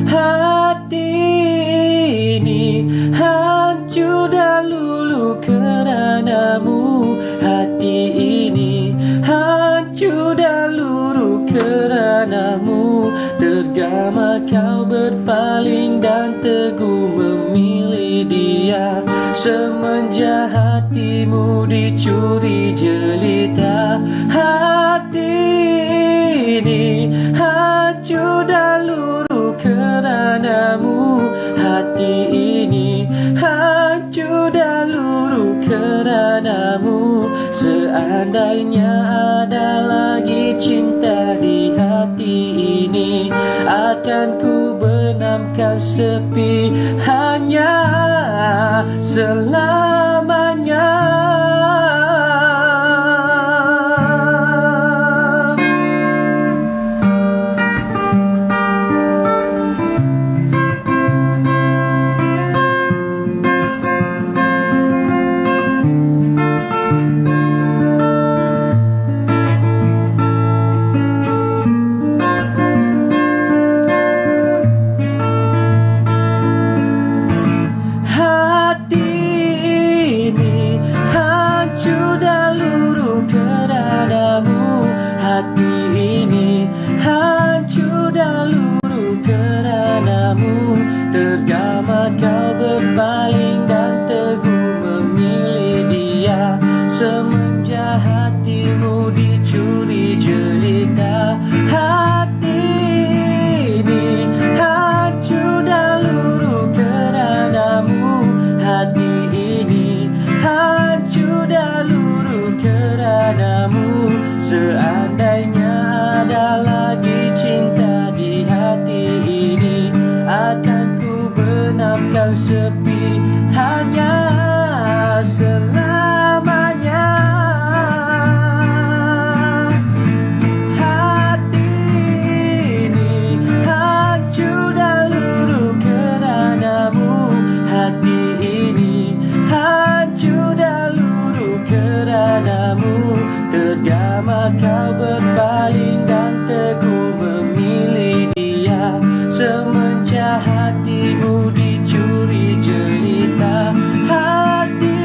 Hati ini hancur dan luluh keranamu, hati ini hancur dan luruh keranamu. Tergama kau berpaling dan teguh memilih dia, semenjak hatimu dicuri jelita. Hati ini hancur dan luruh keranamu, hati ini hancur dan luruh keranamu. Seandainya ada lagi cinta di hati ini, akan ku benamkan sepi hanya selamanya. Tergama kau berpaling dan teguh memilih dia, semenjak hatimu dicuri jelita. Hati ini hancur dan luruh keranamu, hati ini hancur dan luruh keranamu. Seandainya ada lagi cinta di hati ini, akan ku benamkan sepi hanya selamanya. Hati ini hancur dan luruh keranamu, hati ini hancur dan luruh keranamu. Tergama kau berpaling dan teguh memilih dia, semenjak hatimu dicuri jelita. Hati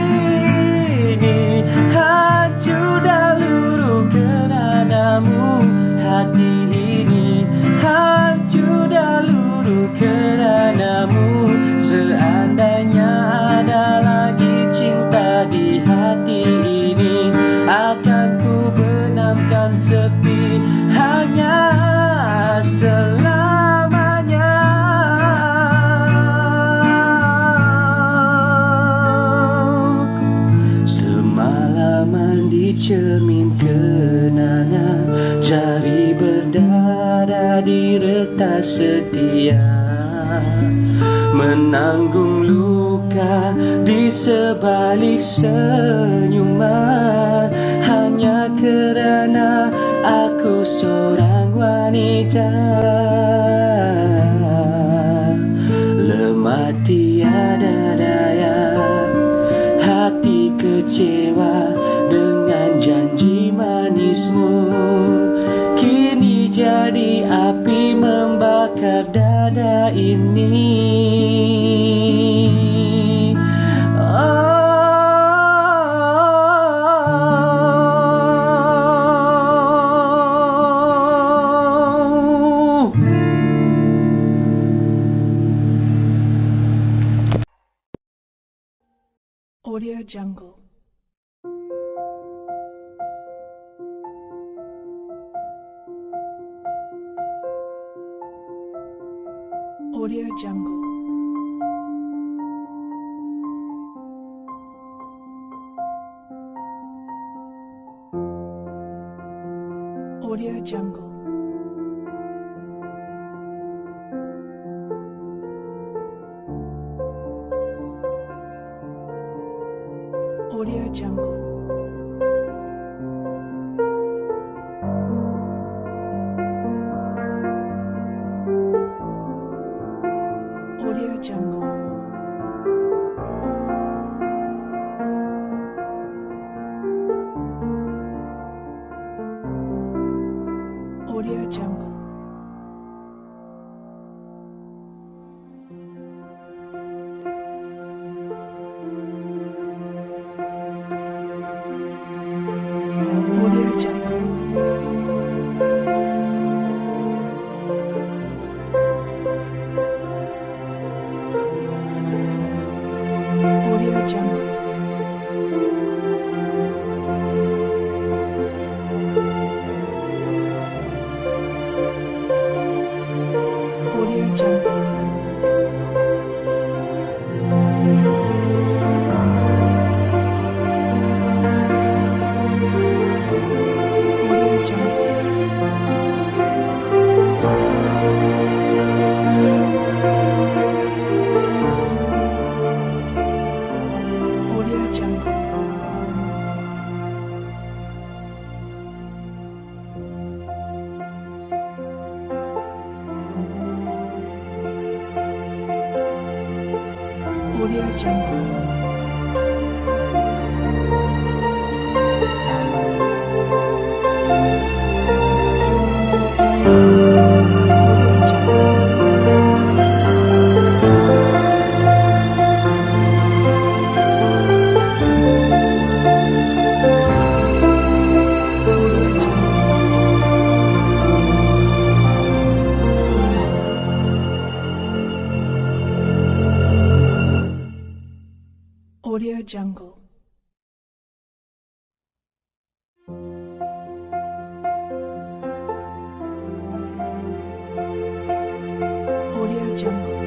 ini hancur dan luruh keranamu, hati ini hancur dan luruh keranamu. Seandainya ada lagi cinta di hati ini, akan ku benamkan sepi hanya selamanya. Semalaman di cermin kenangan, jari berdarah di retas setia, menanggung luka di sebalik senyuman, hanya kerana aku seorang wanita. Lemah tiada daya, hati kecewa dengan janji manismu, kini jadi api membakar dada ini. Oh, Audio Jungle. Audio Jungle. Audio Jungle. Audio Jungle. Audio Jungle. Audio Jungle. Audio Jungle. Audio Jungle. Audio Jungle. Audio Jungle. Audio Jungle. Audio Jungle. Audio Jungle. Audio Jungle.